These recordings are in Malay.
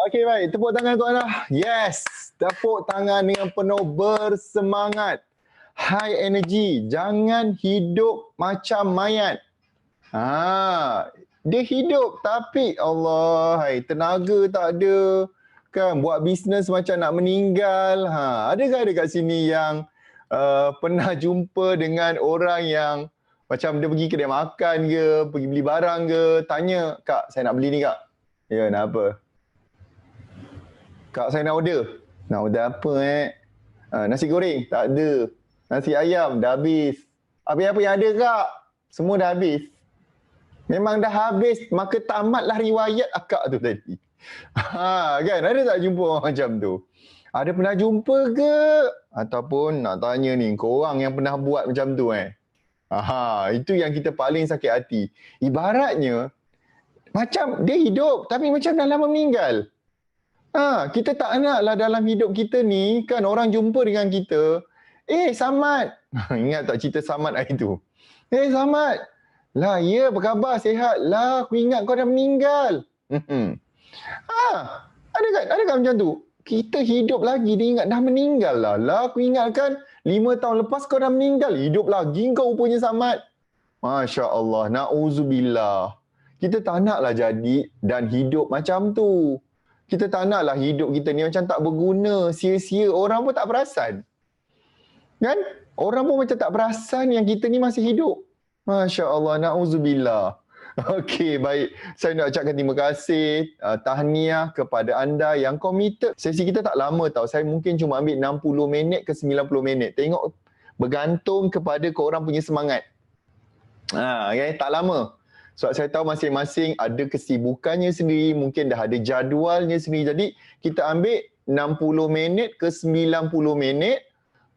Okey, baik. Tepuk tangan tuan dah. Yes. Tepuk tangan dengan penuh bersemangat. High energy. Jangan hidup macam mayat. Dia hidup tapi Allah, tenaga tak ada. Kan buat bisnes macam nak meninggal. Adakah ada kat sini yang pernah jumpa dengan orang yang macam dia pergi kedai makan ke, pergi beli barang ke, tanya, "Kak, saya nak beli ni, Kak." "Ya, nak apa?" "Kak, saya nak order." "Nak order apa, nasi goreng?" "Tak ada." "Nasi ayam?" "Dah habis." "Apa-apa yang ada, Kak?" "Semua dah habis." Memang dah habis, maka tamatlah riwayat akak tu tadi. Kan, ada tak jumpa orang macam tu? Ada pernah jumpa ke? Ataupun nak tanya ni, korang yang pernah buat macam tu itu yang kita paling sakit hati. Ibaratnya, macam dia hidup tapi macam dah lama meninggal. Kita tak naklah dalam hidup kita ni, kan orang jumpa dengan kita, Samad. Ingat tak cerita Samad hari tu? Samad. Lah, ya, apa khabar? Sihat? Lah, aku ingat kau dah meninggal. Adakah macam tu? Kita hidup lagi, dia ingat dah meninggal lah. Lah, aku ingatkan 5 tahun lepas kau dah meninggal. Hidup lagi kau rupanya, Samad. Masya Allah, na'uzubillah. Kita tak naklah jadi dan hidup macam tu. Kita tak naklah hidup kita ni macam tak berguna, sia-sia. Orang pun tak perasan. Kan? Orang pun macam tak perasan yang kita ni masih hidup. Masya Allah, na'uzubillah. Okey, baik. Saya nak ucapkan terima kasih, tahniah kepada anda yang committed. Sesi kita tak lama tau. Saya mungkin cuma ambil 60 minit ke 90 minit. Tengok, bergantung kepada korang punya semangat. Tak lama. Sebab saya tahu masing-masing ada kesibukannya sendiri, mungkin dah ada jadualnya sendiri. Jadi, kita ambil 60 minit ke 90 minit.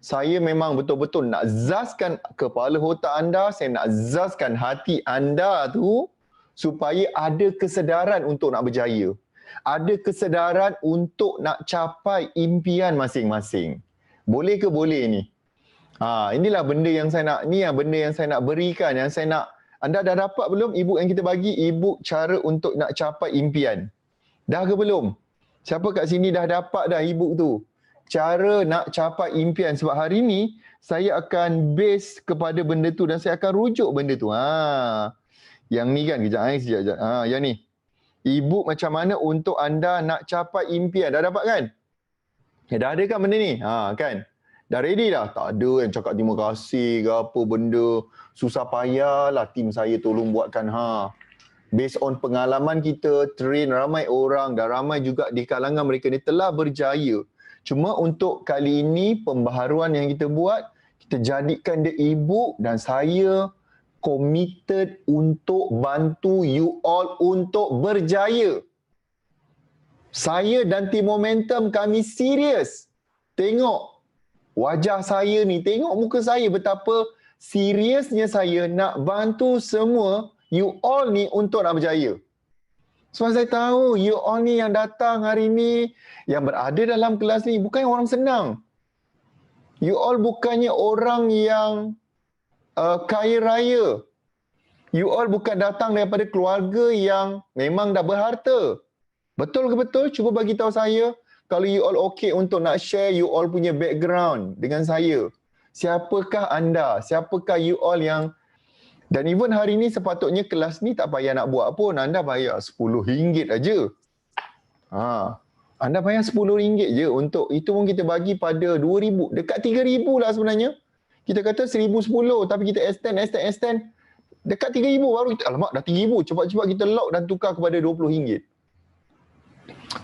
Saya memang betul-betul nak zaskan kepala otak anda, saya nak zaskan hati anda tu supaya ada kesedaran untuk nak berjaya. Ada kesedaran untuk nak capai impian masing-masing. Boleh ke boleh ni? Inilah benda yang saya nak, ni yang benda yang saya nak berikan, yang saya nak. Anda dah dapat belum e-book yang kita bagi? E-book cara untuk nak capai impian. Dah ke belum? Siapa kat sini dah dapat dah e-book tu? Cara nak capai impian. Sebab hari ni saya akan base kepada benda tu dan saya akan rujuk benda tu. Yang ni kan, kejap. Yang ni. E-book macam mana untuk anda nak capai impian. Dah dapat kan? Dah ada kan benda ni? Kan? Dah ready dah? Tak ada yang cakap terima kasih ke apa benda. Susah payah lah tim saya tolong buatkan. Based on pengalaman kita, train ramai orang dan ramai juga di kalangan mereka ni telah berjaya. Cuma untuk kali ini, pembaharuan yang kita buat, kita jadikan dia e-book dan saya committed untuk bantu you all untuk berjaya. Saya dan tim Momentum, kami serius. Tengok wajah saya ni, tengok muka saya betapa seriusnya saya nak bantu semua you all ni untuk nak berjaya. Sebab saya tahu you all ni yang datang hari ni, yang berada dalam kelas ni bukan orang senang. You all bukannya orang yang kaya raya. You all bukan datang daripada keluarga yang memang dah berharta. Betul ke betul? Cuba bagi tahu saya kalau you all okey untuk nak share you all punya background dengan saya. Siapakah anda? Siapakah you all yang... Dan even hari ni sepatutnya kelas ni tak payah nak buat pun. Anda bayar RM10 aja. Anda bayar RM10 je untuk, itu pun kita bagi pada RM2,000. Dekat RM3,000 lah sebenarnya. Kita kata RM1,010 tapi kita extend. Dekat RM3,000 baru kita, alamak dah RM3,000. Cepat-cepat kita lock dan tukar kepada RM20.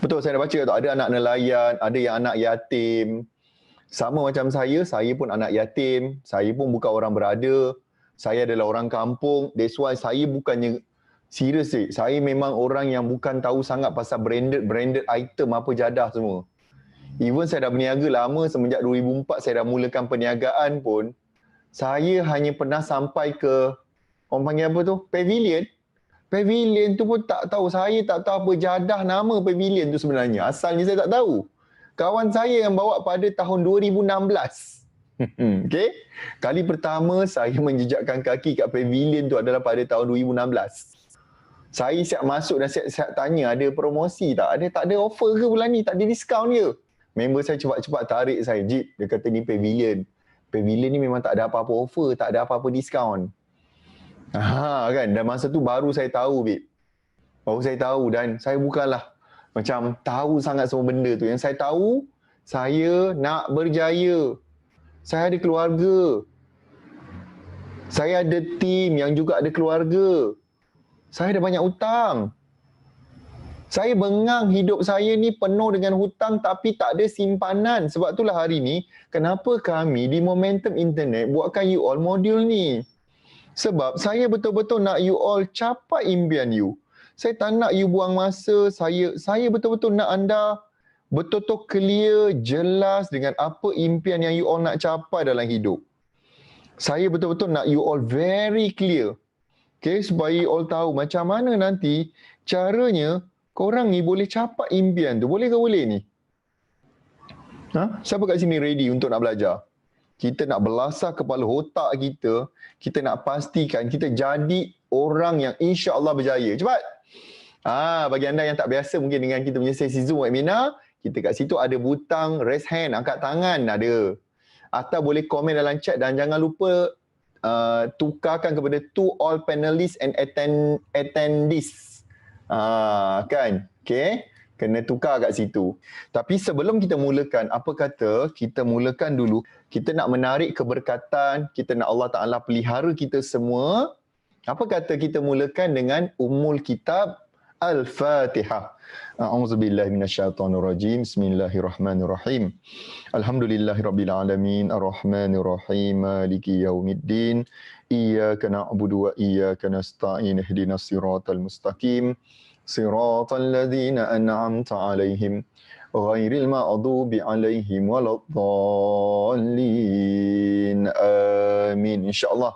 Betul, saya dah baca tu. Ada anak nelayan, ada yang anak yatim. Sama macam saya pun anak yatim. Saya pun bukan orang berada. Saya adalah orang kampung. That's why saya bukannya serius. Saya memang orang yang bukan tahu sangat pasal branded item apa jadah semua. Even saya dah berniaga lama, semenjak 2004 saya dah mulakan perniagaan pun. Saya hanya pernah sampai ke, orang panggil apa tu? Pavilion. Pavilion tu pun tak tahu. Saya tak tahu apa jadah nama pavilion tu sebenarnya. Asalnya saya tak tahu. Kawan saya yang bawa pada tahun 2016. Okay. Kali pertama saya menjejakkan kaki kat pavilion tu adalah pada tahun 2016. Saya siap masuk dan siap tanya ada promosi tak? Ada tak ada offer ke bulan ni? Tak ada diskaun ke? Member saya cepat-cepat tarik saya. Jeep, dia kata ni pavilion. Pavilion ni memang tak ada apa-apa offer, tak ada apa-apa diskaun. Kan? Dan masa tu baru saya tahu, babe. Baru saya tahu dan saya bukanlah macam tahu sangat semua benda tu. Yang saya tahu, saya nak berjaya. Saya ada keluarga. Saya ada tim yang juga ada keluarga. Saya ada banyak hutang. Saya bengang hidup saya ni penuh dengan hutang tapi tak ada simpanan. Sebab itulah hari ni, kenapa kami di Momentum Internet buatkan you all modul ni. Sebab saya betul-betul nak you all capai impian you. Saya tak nak you buang masa. Saya betul-betul nak anda betul-betul clear, jelas dengan apa impian yang you all nak capai dalam hidup. Saya betul-betul nak you all very clear. Okay, supaya you all tahu macam mana nanti caranya korang ni boleh capai impian tu. Boleh ke boleh ni? Siapa kat sini ready untuk nak belajar? Kita nak belasah kepala otak kita. Kita nak pastikan kita jadi orang yang insya-Allah berjaya. Cepat! Bagi anda yang tak biasa mungkin dengan kita punya sesi Zoom webinar, kita kat situ ada butang raise hand, angkat tangan ada. Atau boleh komen dalam chat dan jangan lupa tukarkan kepada to all panelists and attendees. Kan? Okay? Kena tukar kat situ. Tapi sebelum kita mulakan, apa kata kita mulakan dulu. Kita nak menarik keberkatan, kita nak Allah Ta'ala pelihara kita semua. Apa kata kita mulakan dengan Ummul Kitab Al-Fatihah. A'udzubillahi minasyaitonirrajim. Bismillahirrahmanirrahim. Alhamdulillahirabbil alamin, arrahmanirrahim, maliki yaumiddin. Iyyaka na'budu wa iyyaka nasta'in. Ihdinas siratal mustaqim. Siratal ladzina an'amta 'alaihim ghairil maghdubi 'alaihim waladdallin. Amin. Insya-Allah.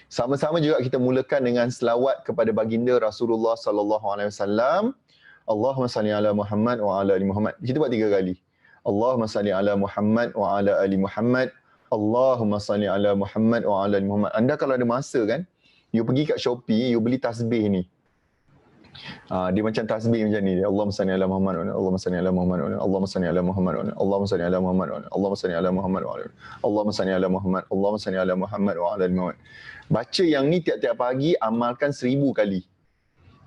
Sama-sama juga kita mulakan dengan selawat kepada baginda Rasulullah sallallahu alaihi wasallam. Allahumma salli ala Muhammad wa ala ali Muhammad. Kita buat 3 kali. Allahumma salli ala Muhammad wa ala ali Muhammad. Allahumma salli ala Muhammad wa ala ali Muhammad. Anda kalau ada masa kan, you pergi kat Shopee, you beli tasbih ni. Dia macam tasbih macam ni. Allahumma salli ala Muhammad wa ala Allahumma salli ala Muhammad wa ala Allahumma salli ala Muhammad wa ala Allahumma salli ala Muhammad wa ala Allahumma salli ala Muhammad wa ala Allahumma salli ala Muhammad Allahumma salli ala Muhammad wa ala Muhammad. Baca yang ni tiap-tiap pagi, amalkan 1000 kali.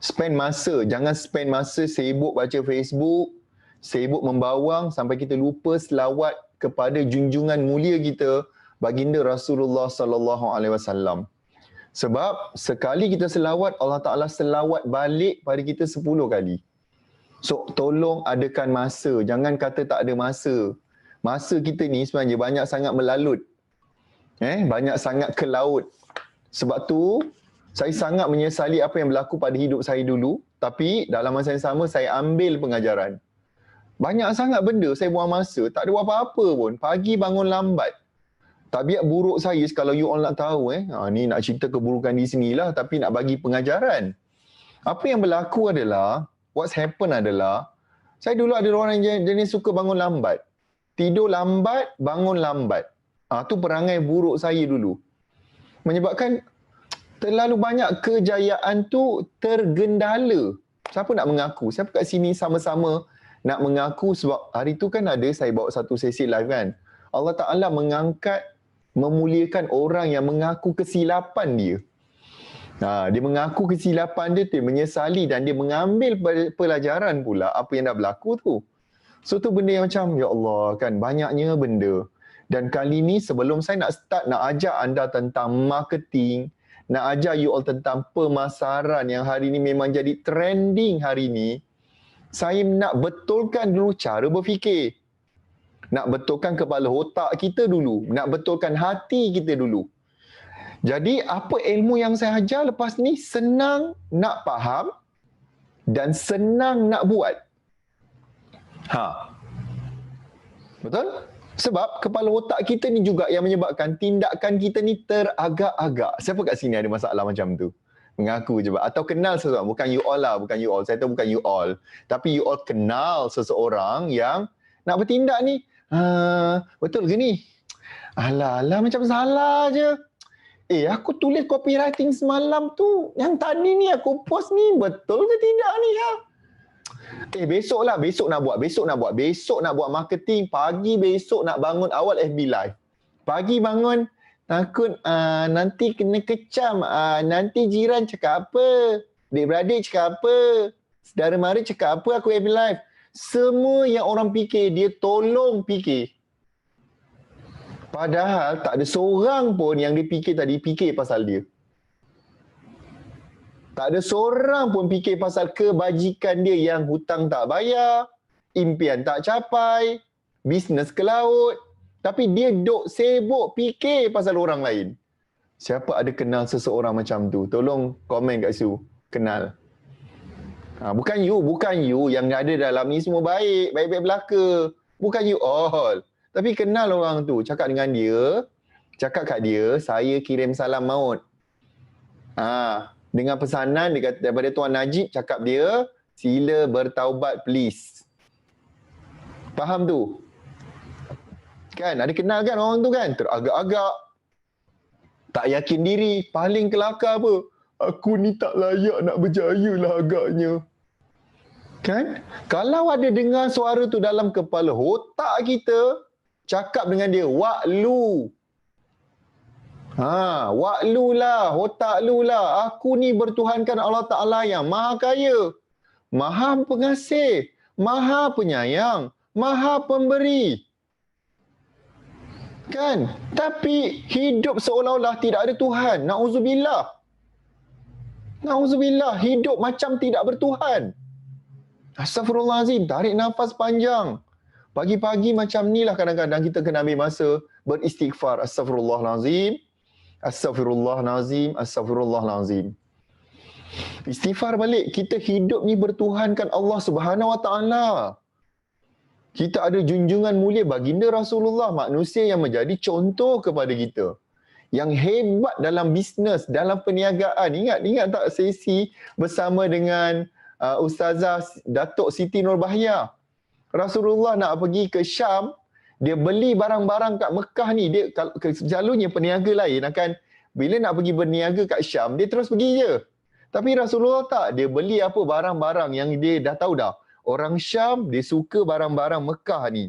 Spend masa, jangan spend masa sibuk baca Facebook, sibuk membawang sampai kita lupa selawat kepada junjungan mulia kita baginda Rasulullah sallallahu alaihi wasallam. Sebab sekali kita selawat, Allah Ta'ala selawat balik pada kita 10 kali. So, tolong adakan masa. Jangan kata tak ada masa. Masa kita ni sebenarnya banyak sangat melalut. Banyak sangat ke laut. Sebab tu, saya sangat menyesali apa yang berlaku pada hidup saya dulu. Tapi dalam masa yang sama, saya ambil pengajaran. Banyak sangat benda saya buang masa. Tak ada apa-apa pun. Pagi bangun lambat. Tabiat buruk saya, kalau you all nak tahu, ni nak cerita keburukan di sinilah, tapi nak bagi pengajaran. Apa yang berlaku adalah, what's happen adalah, saya dulu ada orang yang jenis suka bangun lambat. Tidur lambat, bangun lambat. Tu perangai buruk saya dulu. Menyebabkan terlalu banyak kejayaan tu tergendala. Siapa nak mengaku? Siapa kat sini sama-sama nak mengaku? Sebab hari tu kan ada saya bawa satu sesi live kan. Allah Ta'ala memuliakan orang yang mengaku kesilapan dia. Dia mengaku kesilapan dia, dia menyesali dan dia mengambil pelajaran pula apa yang dah berlaku tu. So tu benda yang macam, ya Allah kan, banyaknya benda. Dan kali ni sebelum saya nak start, nak ajak anda tentang marketing, nak ajar you all tentang pemasaran yang hari ni memang jadi trending hari ni, saya nak betulkan dulu cara berfikir. Nak betulkan kepala otak kita dulu. Nak betulkan hati kita dulu. Jadi apa ilmu yang saya ajar lepas ni senang nak faham dan senang nak buat. Betul? Sebab kepala otak kita ni juga yang menyebabkan tindakan kita ni teragak-agak. Siapa kat sini ada masalah macam tu? Mengaku je. Atau kenal seseorang. Bukan you all lah. Bukan you all. Saya tahu bukan you all. Tapi you all kenal seseorang yang nak bertindak ni. Betul ke ni? Alah, macam salah je. Aku tulis copywriting semalam tu. Yang tadi ni aku post ni, betul ke tidak ni ya? Besok nak buat marketing. Pagi besok nak bangun awal FB Live. Pagi bangun, takut nanti kena kecam. Nanti jiran cakap apa? Adik-beradik cakap apa? Saudara mara cakap apa aku FB Live? Semua yang orang fikir, dia tolong fikir. Padahal tak ada seorang pun yang dia fikir tadi, fikir pasal dia. Tak ada seorang pun fikir pasal kebajikan dia yang hutang tak bayar, impian tak capai, bisnes ke laut. Tapi dia duk sibuk fikir pasal orang lain. Siapa ada kenal seseorang macam tu? Tolong komen kat situ. Kenal. Bukan you yang ada dalam ni semua baik-baik belaka. Bukan you all. Tapi kenal orang tu, cakap dengan dia, cakap kat dia, saya kirim salam maut. Dengan pesanan daripada Tuan Najib, cakap dia, sila bertaubat please. Faham tu? Kan, ada kenal kan orang tu kan? Teragak-agak. Tak yakin diri, paling kelakar apa? Aku ni tak layak nak berjaya lah agaknya. Kan? Kalau ada dengar suara tu dalam kepala otak kita, cakap dengan dia, waklu. Waklu lah, otak lu lah. Aku ni bertuhankan Allah Ta'ala yang maha kaya, maha pengasih, maha penyayang, maha pemberi. Kan? Tapi hidup seolah-olah tidak ada Tuhan. Na'udzubillah. Na'udzubillah. Hidup macam tidak bertuhan. Astaghfirullahalazim. Tarik nafas panjang. Pagi-pagi macam ni lah kadang-kadang kita kena ambil masa beristighfar. Astaghfirullahalazim. Astaghfirullahalazim. Astaghfirullahalazim. Istighfar balik. Kita hidup ni bertuhankan Allah Subhanahu Wa Taala. Kita ada junjungan mulia baginda Rasulullah, manusia yang menjadi contoh kepada kita. Yang hebat dalam bisnes, dalam perniagaan. Ingat tak sesi bersama dengan Ustazah Datuk Siti Nurbahaya. Rasulullah nak pergi ke Syam, dia beli barang-barang kat Mekah ni. Dia selalunya peniaga lain akan, bila nak pergi berniaga kat Syam, dia terus pergi je. Tapi Rasulullah tak. Dia beli apa barang-barang yang dia dah tahu dah. Orang Syam, dia suka barang-barang Mekah ni.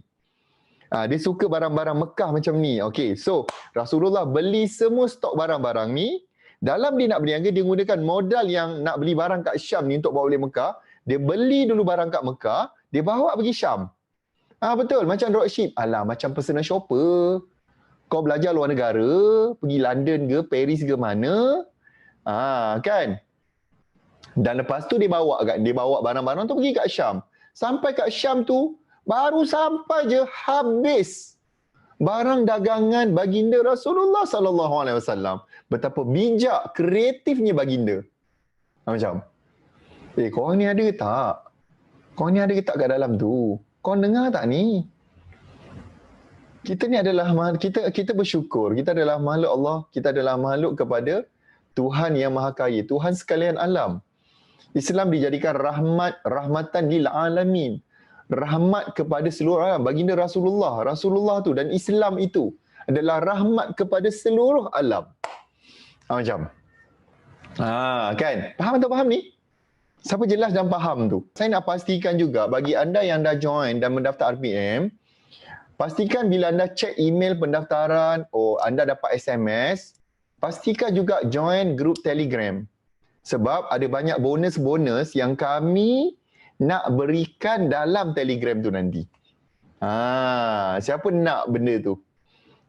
Dia suka barang-barang Mekah macam ni. Okay, so Rasulullah beli semua stok barang-barang ni. Dalam dia nak berniaga, dia gunakan modal yang nak beli barang kat Syam ni untuk bawa balik Mekah. Dia beli dulu barang kat Mekah, dia bawa pergi Syam. Betul, macam dropship. Macam personal shopper. Kau belajar luar negara, pergi London ke, Paris ke mana. Kan? Dan lepas tu dia bawa barang-barang tu pergi kat Syam. Sampai kat Syam tu, baru sampai je habis barang dagangan baginda Rasulullah sallallahu alaihi wasallam. Betapa bijak, kreatifnya baginda. Macam, korang ni ada ke tak? Korang ni ada ke tak kat dalam tu? Korang dengar tak ni? Kita ni adalah kita bersyukur. Kita adalah makhluk Allah. Kita adalah makhluk kepada Tuhan yang Maha Kaya, Tuhan sekalian alam. Islam dijadikan rahmatan lil alamin. Rahmat kepada seluruh alam. Baginda Rasulullah tu dan Islam itu adalah rahmat kepada seluruh alam. Macam. Kan? Faham atau faham ni? Siapa jelas dan faham tu? Saya nak pastikan juga bagi anda yang dah join dan mendaftar RPM, pastikan bila anda cek email pendaftaran, anda dapat SMS, pastikan juga join grup Telegram. Sebab ada banyak bonus-bonus yang kami nak berikan dalam Telegram tu nanti. Siapa nak benda tu?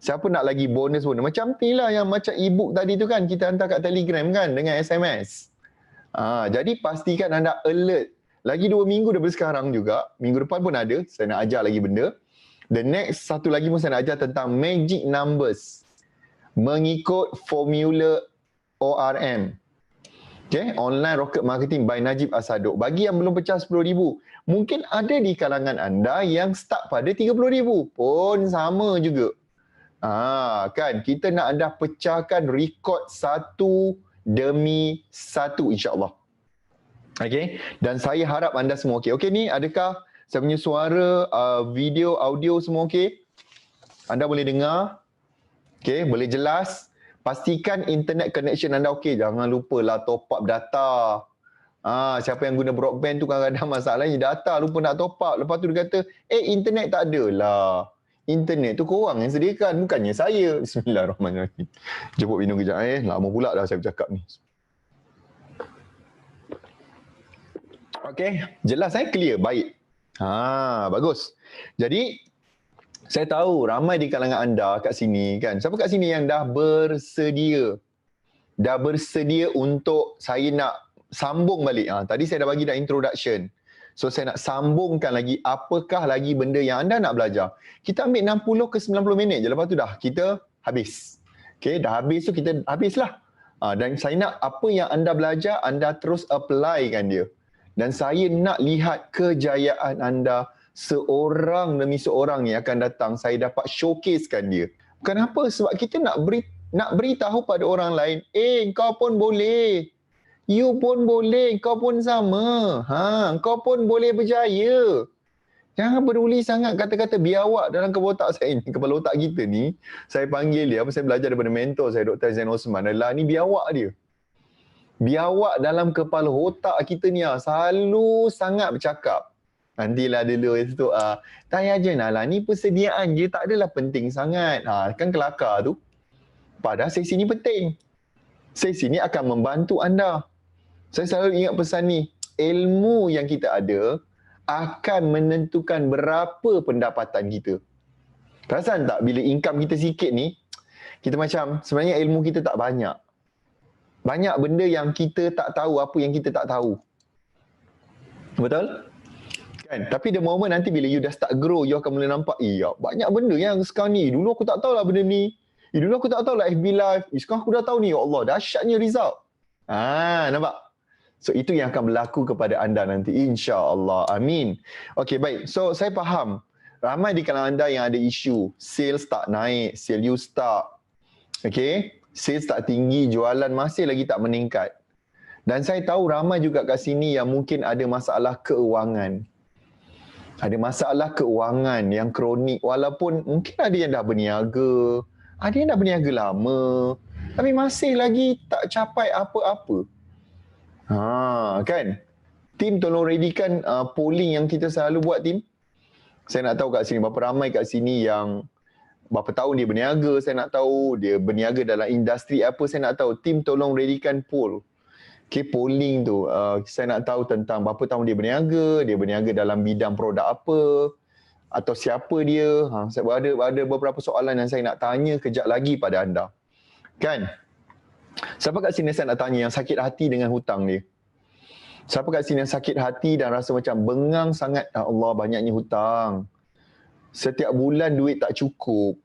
Siapa nak lagi bonus-bonus? Macam ni lah yang macam e-book tadi tu kan, kita hantar kat Telegram kan dengan SMS. Jadi pastikan anda alert. Lagi 2 minggu daripada sekarang juga, minggu depan pun ada, saya nak ajar lagi benda. The next satu lagi pun saya nak ajar tentang magic numbers. Mengikut formula ORM. Okay, Online Rocket Marketing by Najib Asadok. Bagi yang belum pecah 10,000, mungkin ada di kalangan anda yang start pada 30,000. Pun sama juga. Kan, kita nak anda pecahkan rekod satu demi satu insya-Allah. Okay, dan saya harap anda semua okey. Okey ni, adakah saya punya suara, video, audio semua okey? Anda boleh dengar? Okey, boleh jelas? Pastikan internet connection anda okey. Jangan lupalah top up data. Siapa yang guna broadband tu kadang-kadang masalahnya data lupa nak top up. Lepas tu dia kata, internet tak ada lah. Internet tu korang yang sediakan, bukannya saya. Bismillahirrahmanirrahim. Jemput minum kejap. Lama pula dah saya bercakap ni. Okey, jelas clear, baik. Bagus. Jadi, saya tahu ramai di kalangan anda kat sini kan. Siapa kat sini yang dah bersedia? Dah bersedia untuk saya nak sambung balik. Tadi saya dah bagi dah introduction. So saya nak sambungkan lagi apakah lagi benda yang anda nak belajar. Kita ambil 60 ke 90 minit je. Lepas tu dah kita habis. Okay, dah habis tu kita habislah. Dan saya nak apa yang anda belajar, anda terus apply kan dia. Dan saya nak lihat kejayaan anda seorang demi seorang ni akan datang. Saya dapat showcasekan dia. Kenapa? Sebab kita nak beritahu pada orang lain, kau pun boleh. You pun boleh, kau pun sama. Kau pun boleh berjaya. Jangan peduli sangat kata-kata biawak dalam kepala otak saya ni. Kepala otak kita ni, saya panggil dia, saya belajar daripada mentor saya, Dr. Zain Osman, adalah ni biawak dia. Biawak dalam kepala otak kita ni selalu sangat bercakap. Nantilah dulu itu tak payah je lah, ni persediaan je, tak adalah penting sangat. Kan kelakar tu. Padahal sesi ni penting. Sesi ni akan membantu anda. Saya selalu ingat pesan ni, ilmu yang kita ada akan menentukan berapa pendapatan kita. Perasan tak bila income kita sikit ni, kita macam sebenarnya ilmu kita tak banyak. Banyak benda yang kita tak tahu, apa yang kita tak tahu. Betul? Kan? Tapi the moment nanti bila you dah start grow, you akan mula nampak, banyak benda yang sekarang ni. Dulu aku tak tahu lah benda ni. Dulu aku tak tahu lah FB Live. Sekarang aku dah tahu ni, ya Allah, dahsyatnya result. Nampak? So, itu yang akan berlaku kepada anda nanti. InsyaAllah. Amin. Okey, baik. So, saya faham. Ramai di kalangan anda yang ada isu. Sales tak naik. Sale you stuck. Okey? Sales tak tinggi. Jualan masih lagi tak meningkat. Dan saya tahu ramai juga kat sini yang mungkin ada masalah keuangan. Ada masalah keuangan yang kronik. Walaupun mungkin ada yang dah berniaga. Ada yang dah berniaga lama. Tapi masih lagi tak capai apa-apa. Kan? Tim tolong readykan polling yang kita selalu buat, tim. Saya nak tahu kat sini berapa ramai kat sini yang berapa tahun dia berniaga. Saya nak tahu dia berniaga dalam industri apa. Saya nak tahu. Tim tolong readykan poll. Okay, polling tu. Saya nak tahu tentang berapa tahun dia berniaga dalam bidang produk apa, atau siapa dia. Saya ada beberapa soalan yang saya nak tanya kejap lagi pada anda. Kan? Siapa kat sini saya nak tanya yang sakit hati dengan hutang dia? Siapa kat sini yang sakit hati dan rasa macam bengang sangat, Allah banyaknya hutang. Setiap bulan duit tak cukup.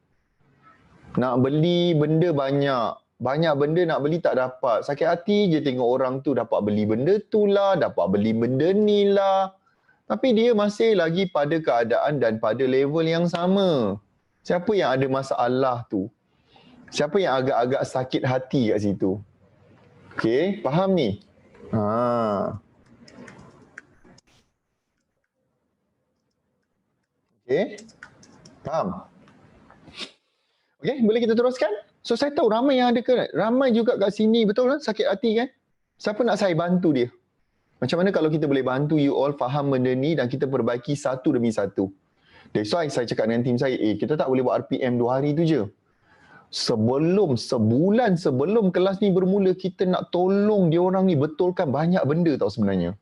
Nak beli benda banyak. Banyak benda nak beli tak dapat. Sakit hati je tengok orang tu dapat beli benda tu lah, dapat beli benda ni lah. Tapi dia masih lagi pada keadaan dan pada level yang sama. Siapa yang ada masalah tu? Siapa yang agak-agak sakit hati kat situ? Okey, faham ni? Okey, faham? Okey, boleh kita teruskan? So, saya tahu ramai yang ada ramai juga kat sini, betul kan? Sakit hati kan? Siapa nak saya bantu dia? Macam mana kalau kita boleh bantu you all faham benda ni dan kita perbaiki satu demi satu? That's why saya cakap dengan tim saya, kita tak boleh buat RPM 2 hari tu je. Sebulan sebelum kelas ni bermula, kita nak tolong dia orang ni betulkan banyak benda tau sebenarnya.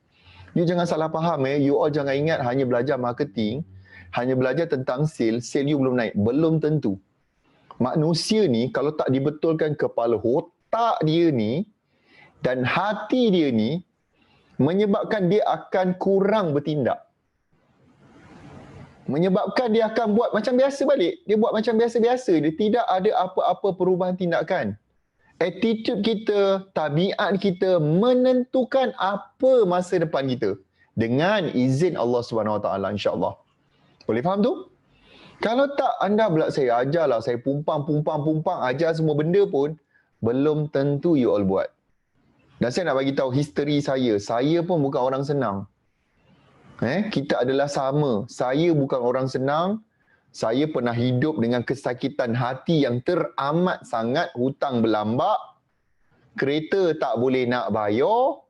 You jangan salah faham you all jangan ingat hanya belajar marketing, hanya belajar tentang sale you belum naik. Belum tentu. Manusia ni kalau tak dibetulkan kepala otak dia ni dan hati dia ni, menyebabkan dia akan kurang bertindak. Menyebabkan dia akan buat macam biasa balik. Dia buat macam biasa-biasa. Dia tidak ada apa-apa perubahan tindakan. Attitude kita, tabiat kita menentukan apa masa depan kita. Dengan izin Allah SWT, insyaAllah. Boleh faham tu? Kalau tak, anda pula saya ajarlah. Saya pumpang, ajar semua benda pun, belum tentu you all buat. Dan saya nak bagi tahu history saya. Saya pun bukan orang senang. Kita adalah sama. Saya bukan orang senang. saya pernah hidup dengan kesakitan hati yang teramat sangat, hutang berlambak, kereta tak boleh nak bayar,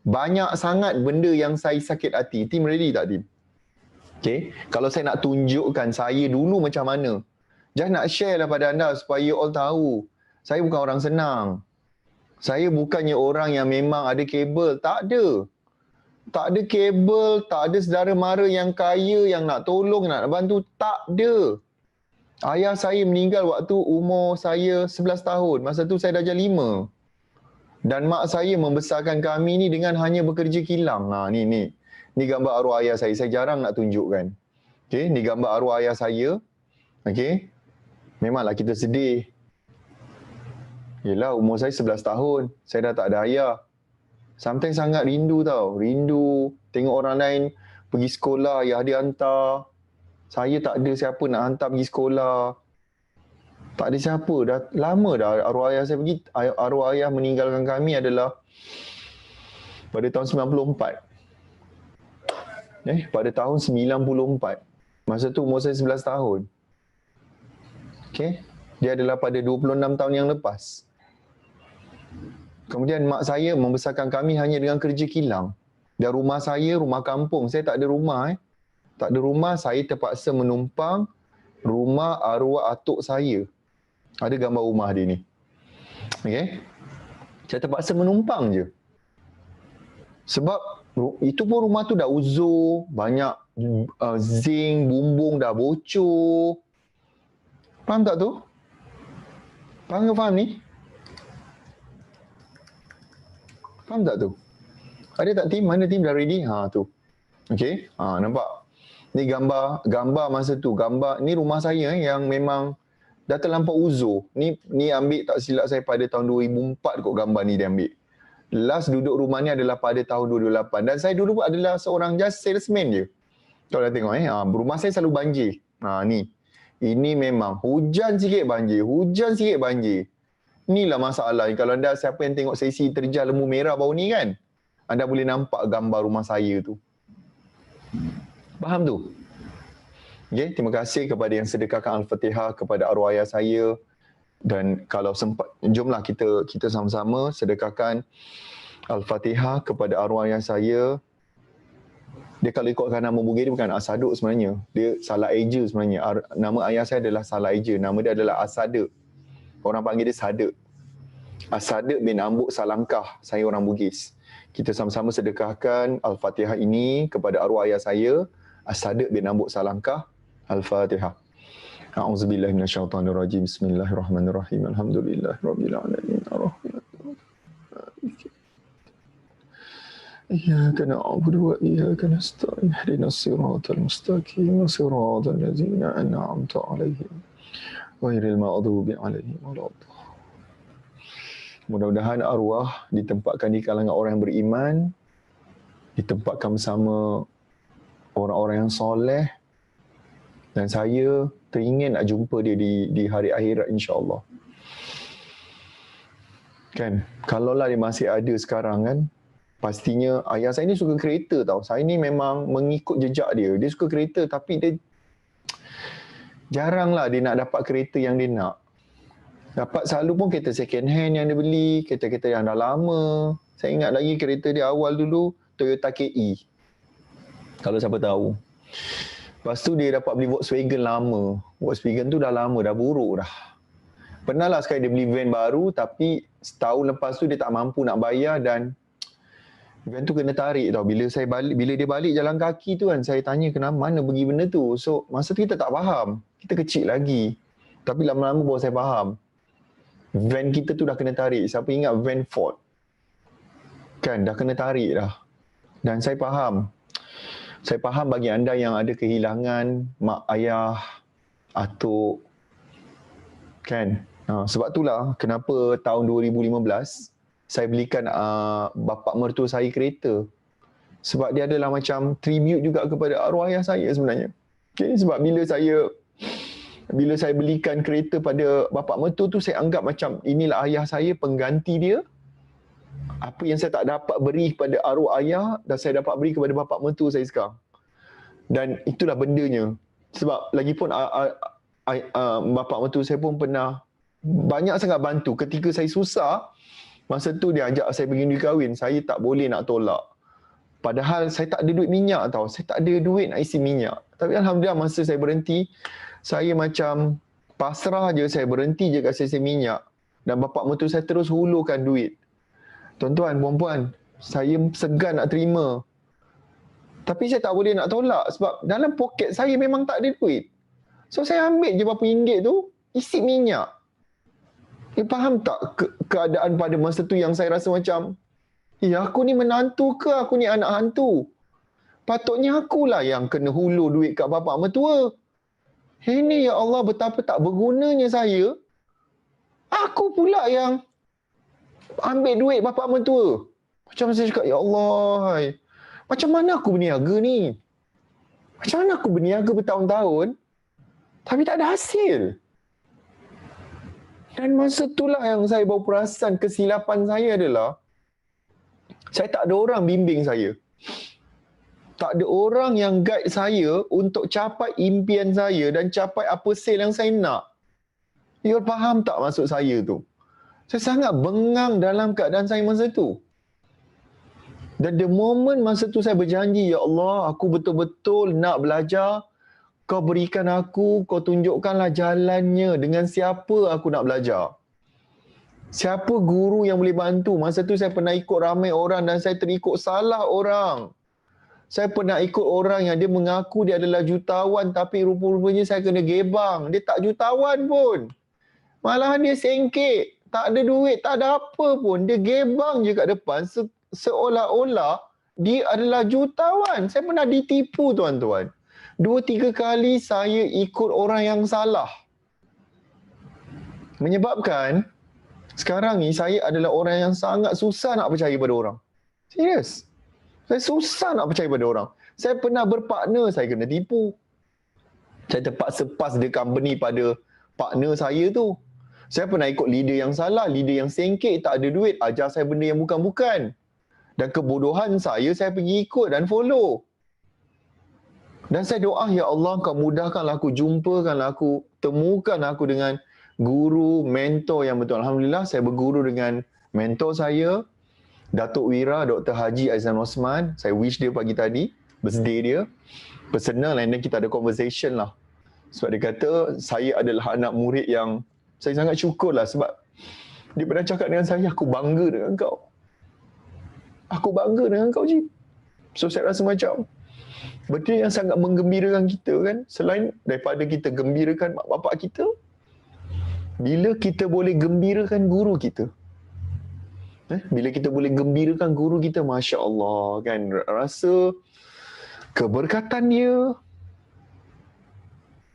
banyak sangat benda yang saya sakit hati. Tim ready tak, Tim? Okay. Kalau saya nak tunjukkan saya dulu macam mana, just nak share lah pada anda supaya you all tahu. Saya bukan orang senang. Saya bukannya orang yang memang ada kabel. Tak ada. Tak ada kabel, tak ada saudara mara yang kaya yang nak tolong, nak bantu. Tak ada. Ayah saya meninggal waktu umur saya 11 tahun. Masa tu saya darjah 5. Dan mak saya membesarkan kami ni dengan hanya bekerja kilang. Ni gambar arwah ayah saya. Saya jarang nak tunjukkan. Okay, ni gambar arwah ayah saya. Okay. Memanglah kita sedih. Yelah, umur saya 11 tahun. Saya dah tak ada ayah. Sometimes sangat rindu tau. Rindu tengok orang lain pergi sekolah, ayah dia hantar. Saya tak ada siapa nak hantar pergi sekolah. Tak ada siapa. Dah lama dah arwah ayah saya pergi. Arwah ayah meninggalkan kami adalah pada tahun 94. Pada tahun 94. Masa tu umur saya 11 tahun. Okay. Dia adalah pada 26 tahun yang lepas. Kemudian mak saya membesarkan kami hanya dengan kerja kilang. Dan rumah saya, rumah kampung. Saya tak ada rumah. Tak ada rumah, saya terpaksa menumpang rumah arwah atuk saya. Ada gambar rumah dia ni. Okay. Saya terpaksa menumpang je. Sebab itu pun rumah tu dah uzur, banyak zinc, bumbung dah bocor. Faham tak tu? Faham ke faham ni? Faham tak tu? Ada tak tim? Mana tim dah ready? Tu. Okey. Nampak? Ni gambar masa tu. Ni rumah saya yang memang dah terlampau uzur. Ni ambil tak silap saya pada tahun 2004 kot gambar ni dia ambil. Last duduk rumah ni adalah pada tahun 2008. Dan saya dulu adalah seorang just salesman je. Kalau dah tengok rumah saya selalu banjir. Ni. Ini memang hujan sikit banjir. Hujan sikit banjir. Inilah masalah. Kalau anda siapa yang tengok sesi terjah lembu merah baru ni kan, anda boleh nampak gambar rumah saya tu. Faham tu? Okay, terima kasih kepada yang sedekahkan Al-Fatihah kepada arwah ayah saya. Dan kalau sempat, jomlah kita sama-sama sedekahkan Al-Fatihah kepada arwah ayah saya. Dia kalau ikutkan nama bugis dia bukan Asaduk sebenarnya. Dia salah eja sebenarnya. Nama ayah saya adalah salah eja. Nama dia adalah Asaduk. Orang panggil dia Saduk. Asaduk bin Ambuk Salangkah. Saya orang Bugis. Kita sama-sama sedekahkan Al-Fatihah ini kepada arwah ayah saya. Asaduk bin Ambuk Salangkah. Al-Fatihah. A'udzubillahi minasyaitonirrajim. Bismillahirrahmanirrahim. Alhamdulillahirabbil alamin. Iyyaka na'budu wa iyyaka nasta'in. Ihdinas siratal mustaqim. Siratal ladzina an'amta 'alaihim ghairil maghdubi 'alaihim waladdallin. Mudah-mudahan arwah ditempatkan di kalangan orang yang beriman, ditempatkan bersama orang-orang yang soleh, dan saya teringin nak jumpa dia di hari akhirat insya-Allah. Kan, kalaulah dia masih ada sekarang kan, pastinya ayah saya ni suka kereta tau. Saya ni memang mengikut jejak dia. Dia suka kereta tapi dia jaranglah dia nak dapat kereta yang dia nak. Dapat selalu pun kereta second hand yang dia beli, kereta-kereta yang dah lama. Saya ingat lagi kereta dia awal dulu Toyota KE. Kalau siapa tahu. Lepas tu dia dapat beli Volkswagen lama. Volkswagen tu dah lama, dah buruk dah. Pernah lah sekali dia beli van baru tapi setahun lepas tu dia tak mampu nak bayar dan van tu kena tarik tau. Bila dia balik jalan kaki tu kan, saya tanya kenapa, mana pergi benda tu. So masa tu kita tak faham. Kita kecil lagi. Tapi lama-lama baru saya faham. Van kita tu dah kena tarik. Siapa ingat van Ford? Kan dah kena tarik dah. Dan saya faham. Saya faham bagi anda yang ada kehilangan mak ayah, atuk. Kan? Sebab itulah kenapa tahun 2015 saya belikan bapa mertua saya kereta. Sebab dia adalah macam tribute juga kepada arwah ayah saya sebenarnya. Okay? Sebab bila saya belikan kereta pada bapa mertua tu, saya anggap macam inilah ayah saya, pengganti dia. Apa yang saya tak dapat beri kepada arwah ayah dan saya dapat beri kepada bapa mertua saya sekarang. Dan itulah bendanya. Sebab lagipun bapa mertua saya pun pernah banyak sangat bantu. Ketika saya susah, masa tu dia ajak saya pergi kahwin, saya tak boleh nak tolak. Padahal saya tak ada duit minyak tau. Saya tak ada duit nak isi minyak. Tapi Alhamdulillah masa saya berhenti, saya macam pasrah je, saya berhenti je kat stesen minyak. Dan bapa mertua saya terus hulurkan duit. Tuan-tuan, puan-puan, saya segan nak terima. Tapi saya tak boleh nak tolak sebab dalam poket saya memang tak ada duit. So saya ambil je berapa ringgit tu, isi minyak. Faham tak keadaan pada masa tu yang saya rasa macam, aku ni menantu ke aku ni anak hantu? Patutnya akulah yang kena hulur duit kat bapa mertua. Ini ya Allah, betapa tak bergunanya saya. Aku pula yang ambil duit bapa mertua. Macam saya cakap, ya Allah, macam mana aku berniaga ni? Macam mana aku berniaga bertahun-tahun tapi tak ada hasil? Dan masa itulah yang saya baru perasan kesilapan saya adalah saya tak ada orang bimbing saya. Tak ada orang yang guide saya untuk capai impian saya dan capai apa sale yang saya nak. You faham tak maksud saya tu? Saya sangat bengang dalam keadaan saya masa tu. Dan the moment masa tu saya berjanji, ya Allah, aku betul-betul nak belajar. Kau berikan aku, kau tunjukkanlah jalannya dengan siapa aku nak belajar. Siapa guru yang boleh bantu? Masa tu saya pernah ikut ramai orang dan saya terikut salah orang. Saya pernah ikut orang yang dia mengaku dia adalah jutawan tapi rupa-rupanya saya kena gebang. Dia tak jutawan pun. Malahan dia sengkek. Tak ada duit, tak ada apa pun. Dia gebang je kat depan seolah-olah dia adalah jutawan. Saya pernah ditipu, tuan-tuan. 2-3 kali saya ikut orang yang salah. Menyebabkan sekarang ni saya adalah orang yang sangat susah nak percaya pada orang. Serius. Saya susah nak percaya pada orang. Saya pernah berpartner, saya kena tipu. Saya terpaksa pass the company pada partner saya tu. Saya pernah ikut leader yang salah, leader yang sengkek, tak ada duit, ajar saya benda yang bukan-bukan. Dan kebodohan saya pergi ikut dan follow. Dan saya doa, ya Allah, kau mudahkanlah aku, jumpakanlah aku, temukan aku dengan guru, mentor yang betul. Alhamdulillah, saya berguru dengan mentor saya, Datuk Wira, Dr. Haji Aizan Osman. Saya wish dia pagi tadi, birthday dia. Personal, and then kita ada conversation lah. Sebab dia kata, saya adalah anak murid yang saya sangat syukur lah sebab dia pernah cakap dengan saya, aku bangga dengan kau. Aku bangga dengan kau, Ji. So, saya rasa macam benda yang sangat menggembirakan kita kan, selain daripada kita gembirakan mak bapak kita, bila kita boleh gembirakan guru kita. Bila kita boleh gembirakan guru kita, Masya Allah kan, rasa keberkatan dia,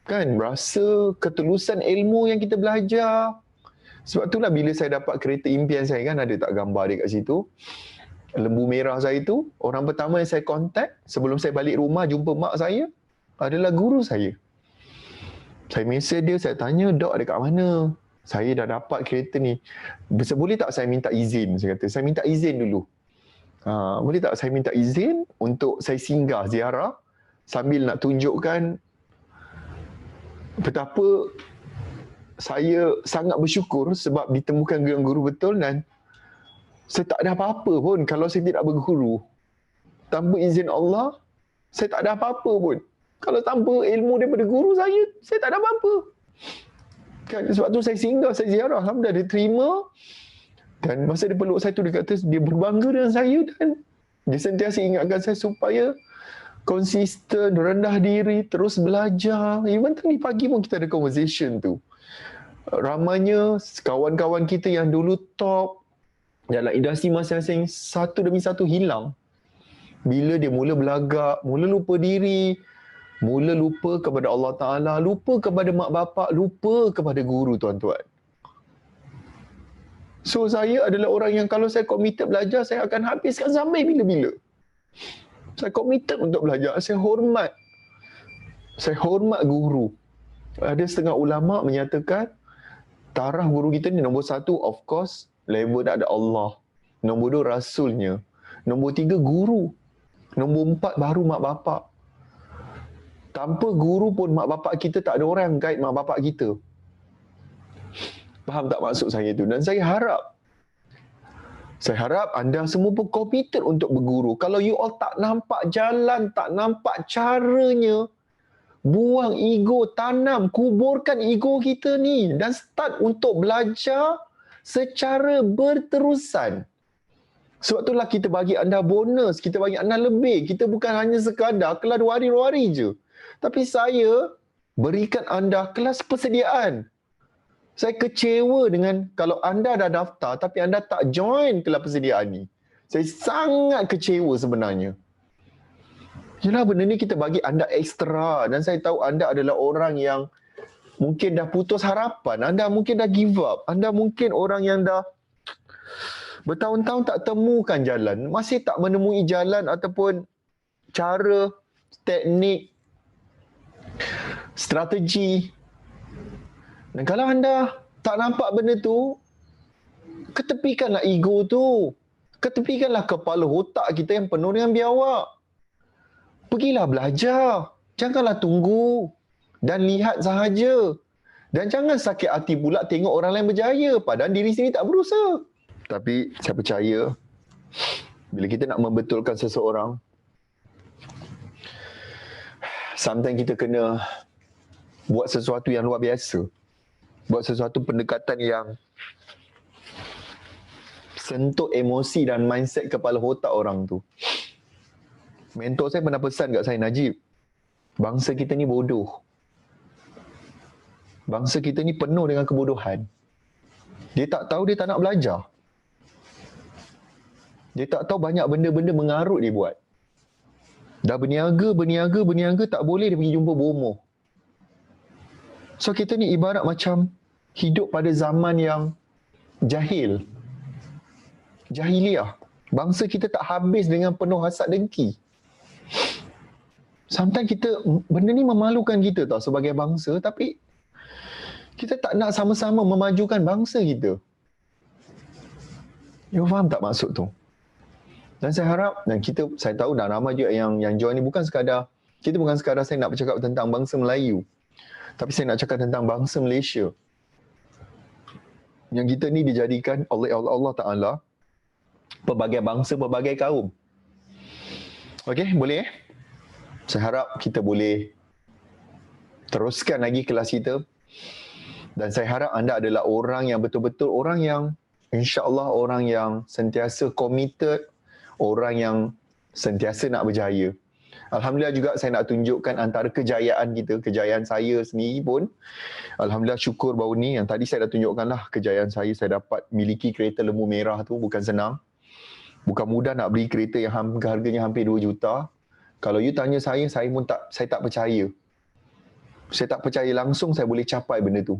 kan, rasa ketulusan ilmu yang kita belajar. Sebab itulah bila saya dapat kereta impian saya, kan ada tak gambar dia kat situ, lembu merah saya tu, orang pertama yang saya kontak sebelum saya balik rumah jumpa mak saya adalah guru saya. Saya mesej dia, saya tanya, Dok, dekat mana? Saya dah dapat kereta ni. Boleh tak saya minta izin? Saya kata, saya minta izin dulu. Boleh tak saya minta izin untuk saya singgah ziarah sambil nak tunjukkan betapa saya sangat bersyukur sebab ditemukan guru betul, dan saya tak ada apa-apa pun kalau saya tidak berguru. Tanpa izin Allah, saya tak ada apa-apa pun. Kalau tanpa ilmu daripada guru saya tak ada apa-apa. Kan, sebab tu saya singgah, saya ziarah. Alhamdulillah dia terima. Dan masa dia peluk saya tu, dia kata dia berbangga dengan saya dan dia sentiasa ingatkan saya supaya konsisten, rendah diri, terus belajar. Even tadi pagi pun kita ada conversation tu. Ramanya kawan-kawan kita yang dulu top dalam industri masing-masing, satu demi satu hilang. Bila dia mula belagak, mula lupa diri, mula lupa kepada Allah Ta'ala, lupa kepada mak bapak, lupa kepada guru, tuan-tuan. So, saya adalah orang yang kalau saya committed belajar, saya akan habiskan sampai bila-bila. Saya committed untuk belajar. Saya hormat guru. Ada setengah ulama menyatakan, taraf guru kita ni nombor 1, of course, level ada Allah. Nombor 2, Rasulnya. Nombor 3, guru. Nombor 4, baru mak bapak. Tanpa guru pun mak bapak kita tak ada orang guide mak bapak kita. Faham tak maksud saya tu? Dan saya harap anda semua pun komited untuk berguru. Kalau you all tak nampak jalan, tak nampak caranya, buang ego, kuburkan ego kita ni dan start untuk belajar secara berterusan. Sebab itulah kita bagi anda bonus, kita bagi anda lebih. Kita bukan hanya sekadar kelas 2 hari, 2 hari je. Tapi saya berikan anda kelas persediaan. Saya kecewa dengan kalau anda dah daftar tapi anda tak join kelas persediaan ni. Saya sangat kecewa sebenarnya. Yalah, benda ni kita bagi anda ekstra dan saya tahu anda adalah orang yang mungkin dah putus harapan. Anda mungkin dah give up. Anda mungkin orang yang dah bertahun-tahun tak temukan jalan. Masih tak menemui jalan ataupun cara, teknik, strategi. Dan kalau anda tak nampak benda tu, ketepikanlah ego tu. Ketepikanlah kepala otak kita yang penuh dengan biawak. Pergilah belajar. Janganlah tunggu dan lihat sahaja. Dan jangan sakit hati pula tengok orang lain berjaya padahal diri sendiri tak berusaha. Tapi saya percaya bila kita nak membetulkan seseorang, sometimes kita kena buat sesuatu yang luar biasa. Buat sesuatu pendekatan yang sentuh emosi dan mindset kepala otak orang tu. Mentor saya pernah pesan kat saya, Najib, bangsa kita ni bodoh. Bangsa kita ni penuh dengan kebodohan. Dia tak tahu, dia tak nak belajar. Dia tak tahu banyak benda-benda mengarut dia buat. Dah berniaga, tak boleh dia pergi jumpa bomoh. So kita ni ibarat macam hidup pada zaman yang jahil. Jahiliah. Bangsa kita tak habis dengan penuh hasad dengki. Sometimes benda ni memalukan kita tau sebagai bangsa, tapi kita tak nak sama-sama memajukan bangsa kita. You faham tak maksud tu? Dan saya harap, dan saya tahu dah ramai juga yang join ni bukan sekadar saya nak bercakap tentang bangsa Melayu. Tapi saya nak cakap tentang bangsa Malaysia. Yang kita ni dijadikan oleh Allah Ta'ala pelbagai bangsa, pelbagai kaum. Okey, boleh Saya harap kita boleh teruskan lagi kelas kita. Dan saya harap anda adalah orang yang betul-betul, orang yang insya-Allah orang yang sentiasa committed, orang yang sentiasa nak berjaya. Alhamdulillah juga saya nak tunjukkan antara kejayaan kita, kejayaan saya sendiri pun. Alhamdulillah syukur baru ni, yang tadi saya dah tunjukkan lah kejayaan saya dapat miliki kereta lembu merah tu bukan senang. Bukan mudah nak beli kereta yang harganya hampir 2 juta. Kalau you tanya saya pun saya tak percaya. Saya tak percaya langsung saya boleh capai benda tu.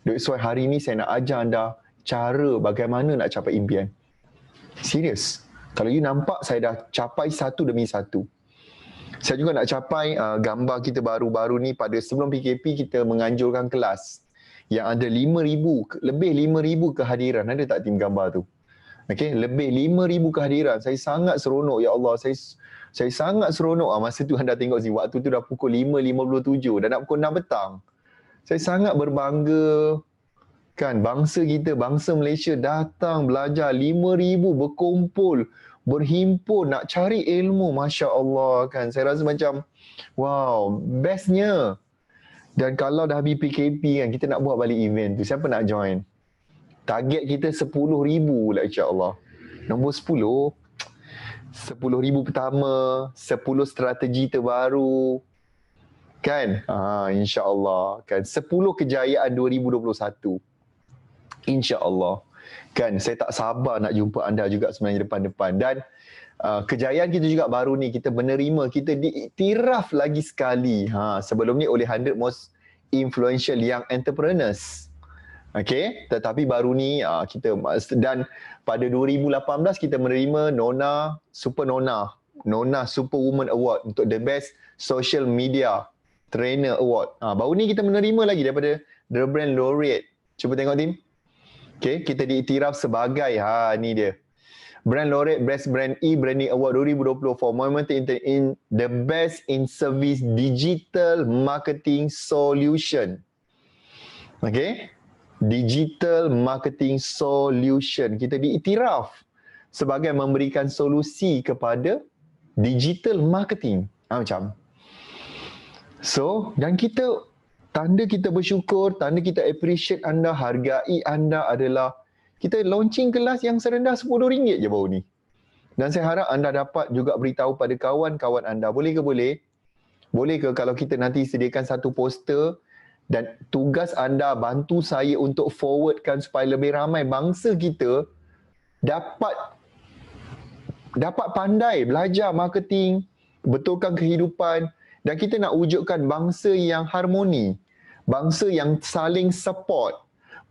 That's why hari ni saya nak ajar anda cara bagaimana nak capai impian. Serius. Kalau you nampak saya dah capai satu demi satu. Saya juga nak capai gambar kita baru-baru ni pada sebelum PKP kita menganjurkan kelas yang ada 5,000, lebih 5,000 kehadiran. Ada tak tim gambar tu? Okey, lebih 5,000 kehadiran. Saya sangat seronok, ya Allah. Saya sangat seronok. Masa tu anda tengok sini, waktu tu dah pukul 5.57 dan nak pukul 6 petang. Saya sangat berbangga kan, bangsa kita, bangsa Malaysia datang belajar 5,000 berkumpul, berhimpun nak cari ilmu. Masya Allah kan. Saya rasa macam wow, bestnya. Dan kalau dah habis PKP kan, kita nak buat balik event tu. Siapa nak join? Target kita 10,000 lah insya-Allah. Nombor 10,000 pertama, 10 strategi terbaru. Kan? Insya-Allah kan 10 kejayaan 2021. Insya-Allah. Kan, saya tak sabar nak jumpa anda juga sebenarnya depan-depan. Dan kejayaan kita juga baru ni, kita menerima, kita diiktiraf lagi sekali. Sebelum ni oleh 100 Most Influential Young Entrepreneurs. Okey, tetapi baru ni kita, dan pada 2018 kita menerima Nona Superwoman Award untuk the best social media trainer award. Baru ni kita menerima lagi daripada The Brand Laureate. Cuba tengok tim. Okey, kita diiktiraf sebagai ni dia. Brand Laureate Best Brand E-Branding Award 2020 for Momentum in the Best in Service Digital Marketing Solution. Okay, Digital Marketing Solution. Kita diiktiraf sebagai memberikan solusi kepada digital marketing. Macam. So, dan tanda kita bersyukur, tanda kita appreciate anda, hargai anda adalah kita launching kelas yang serendah RM10 je baru ni. Dan saya harap anda dapat juga beritahu pada kawan-kawan anda. Boleh ke boleh? Boleh ke kalau kita nanti sediakan satu poster dan tugas anda bantu saya untuk forwardkan supaya lebih ramai bangsa kita dapat pandai belajar marketing, betulkan kehidupan, dan kita nak wujudkan bangsa yang harmoni, bangsa yang saling support,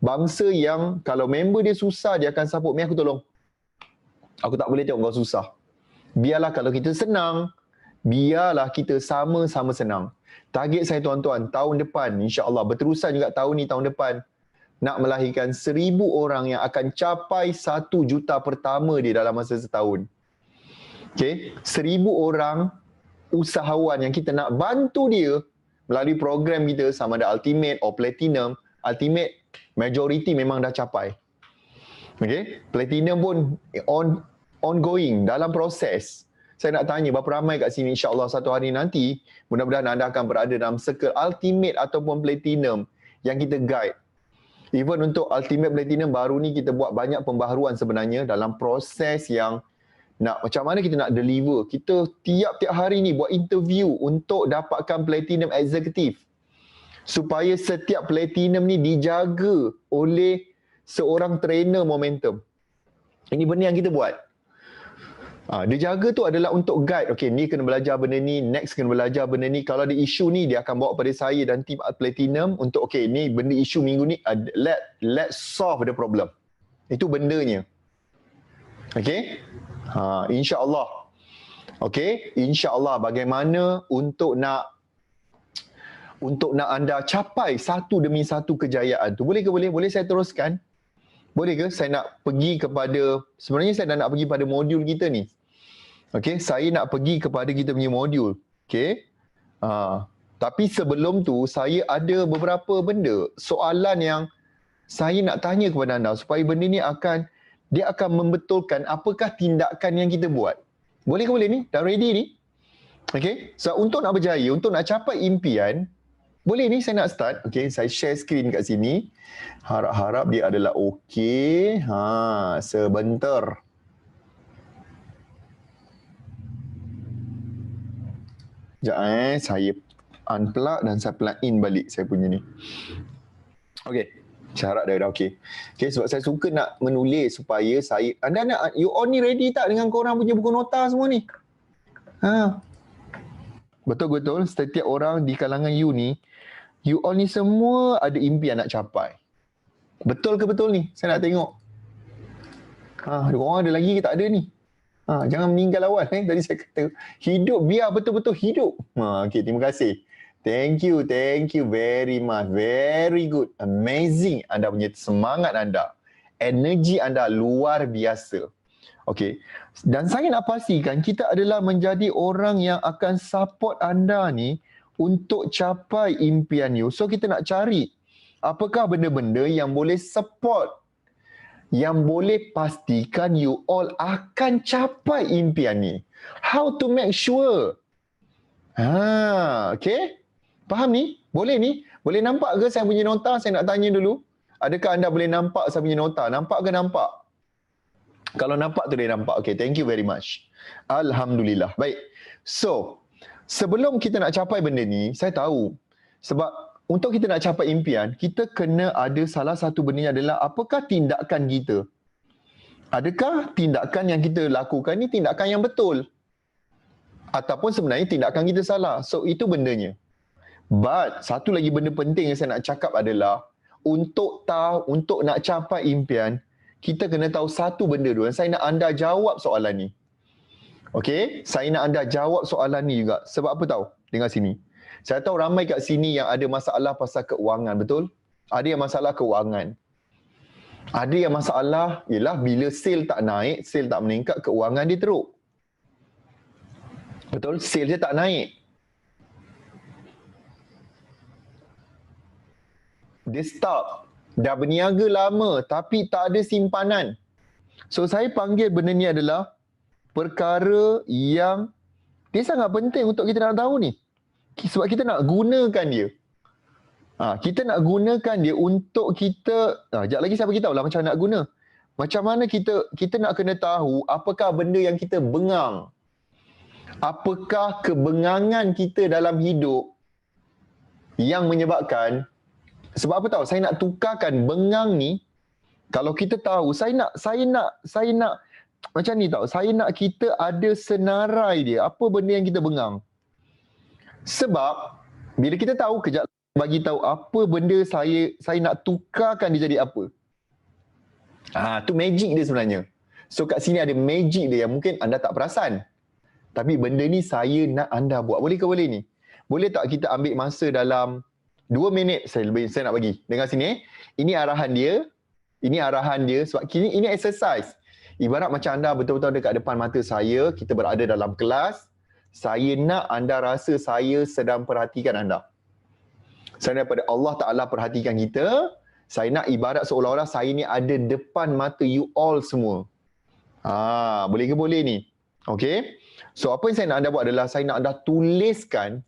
bangsa yang kalau member dia susah dia akan support, aku tolong. Aku tak boleh tengok kau susah. Biarlah kalau kita senang, biarlah kita sama-sama senang. Target saya tuan-tuan, tahun depan insya-Allah berterusan juga tahun ni, tahun depan nak melahirkan 1,000 orang yang akan capai 1 juta pertama dia dalam masa setahun. Okay, 1,000 orang usahawan yang kita nak bantu dia melalui program kita, sama ada Ultimate or Platinum. Ultimate majority memang dah capai. Okay, Platinum pun ongoing, dalam proses. Saya nak tanya berapa ramai kat sini, insya-Allah satu hari nanti mudah-mudahan anda akan berada dalam circle Ultimate ataupun Platinum yang kita guide. Even untuk Ultimate Platinum baru ni kita buat banyak pembaharuan sebenarnya dalam proses yang nak macam mana kita nak deliver. Kita tiap-tiap hari ni buat interview untuk dapatkan Platinum Executive. Supaya setiap Platinum ni dijaga oleh seorang trainer momentum. Ini benda yang kita buat. Dia jaga tu adalah untuk guide. Okay, ni kena belajar benda ni, next kena belajar benda ni. Kalau ada isu ni, dia akan bawa pada saya dan tim Platinum untuk okay, ni benda isu minggu ni, let's solve the problem. Itu bendanya. Okay? InsyaAllah. Okay? InsyaAllah bagaimana untuk nak anda capai satu demi satu kejayaan tu. Boleh ke boleh? Boleh saya teruskan? Boleh ke saya nak pergi kepada, sebenarnya saya dah nak pergi pada modul kita ni. Okay, saya nak pergi kepada kita punya modul. Okay. Tapi sebelum tu, saya ada beberapa benda, soalan yang saya nak tanya kepada anda supaya benda ni dia akan membetulkan apakah tindakan yang kita buat. Boleh ke boleh ni? Dah ready ni? Okay. So, untuk nak berjaya, untuk nak capai impian, boleh ni saya nak start. Okay, saya share screen kat sini. Harap-harap dia adalah okey. Sebentar. Sekejap saya unplug dan saya plug in balik saya punya ni. Okey. Syarat dah okey. Okey, sebab saya suka nak menulis supaya anda nak, you all ni ready tak dengan korang punya buku nota semua ni? Betul-betul setiap orang di kalangan you ni, you all ni semua ada impian nak capai. Betul ke betul ni? Saya nak tengok. Orang ada lagi ke tak ada ni? Jangan meninggal awal. Tadi saya kata, hidup biar betul-betul hidup. Okay, terima kasih. Thank you very much. Very good. Amazing. Anda punya semangat anda. Energi anda luar biasa. Okay. Dan saya nak pastikan kita adalah menjadi orang yang akan support anda ni untuk capai impian you. So kita nak cari apakah benda-benda yang boleh support, yang boleh pastikan you all akan capai impian ni. How to make sure? Okay. Faham ni? Boleh ni? Boleh nampak ke saya punya nota? Saya nak tanya dulu. Adakah anda boleh nampak saya punya nota? Nampak ke nampak? Kalau nampak tu dia nampak. Okay, thank you very much. Alhamdulillah. Baik. So, sebelum kita nak capai benda ni, saya tahu. Sebab untuk kita nak capai impian, kita kena ada salah satu benda adalah apakah tindakan kita. Adakah tindakan yang kita lakukan ni tindakan yang betul? Ataupun sebenarnya tindakan kita salah. So itu bendanya. But satu lagi benda penting yang saya nak cakap adalah untuk nak capai impian, kita kena tahu satu benda dulu. Saya nak anda jawab soalan ni. Okey, saya nak anda jawab soalan ni juga. Sebab apa tahu? Dengar sini. Saya tahu ramai kat sini yang ada masalah pasal keuangan, betul? Ada yang masalah keuangan. Ada yang masalah ialah bila sale tak naik, sale tak meningkat, keuangan dia teruk. Betul? Sale dia tak naik. Dia stop. Dah berniaga lama tapi tak ada simpanan. So saya panggil benda ni adalah perkara yang dia sangat penting untuk kita nak tahu ni. Sebab kita nak gunakan dia. Kita nak gunakan dia untuk kita, sekejap lagi saya beritahu lah macam nak guna. Macam mana kita nak kena tahu apakah benda yang kita bengang. Apakah kebengangan kita dalam hidup yang menyebabkan, sebab apa tahu, saya nak tukarkan bengang ni. Kalau kita tahu, saya nak macam ni tahu, saya nak kita ada senarai dia, apa benda yang kita bengang. Sebab bila kita tahu, kejap bagi tahu apa benda saya nak tukarkan dia jadi apa. Tu magic dia sebenarnya. So kat sini ada magic dia yang mungkin anda tak perasan. Tapi benda ni saya nak anda buat. Boleh ke boleh ni? Boleh tak kita ambil masa dalam 2 minit saya nak bagi. Dengar sini. Ini arahan dia. Sebab ini exercise. Ibarat macam anda betul-betul dekat depan mata saya, kita berada dalam kelas. Saya nak anda rasa saya sedang perhatikan anda. Saya daripada Allah Ta'ala perhatikan kita. Saya nak ibarat seolah-olah saya ni ada depan mata you all semua. Boleh ke boleh ni? Okay. So apa yang saya nak anda buat adalah saya nak anda tuliskan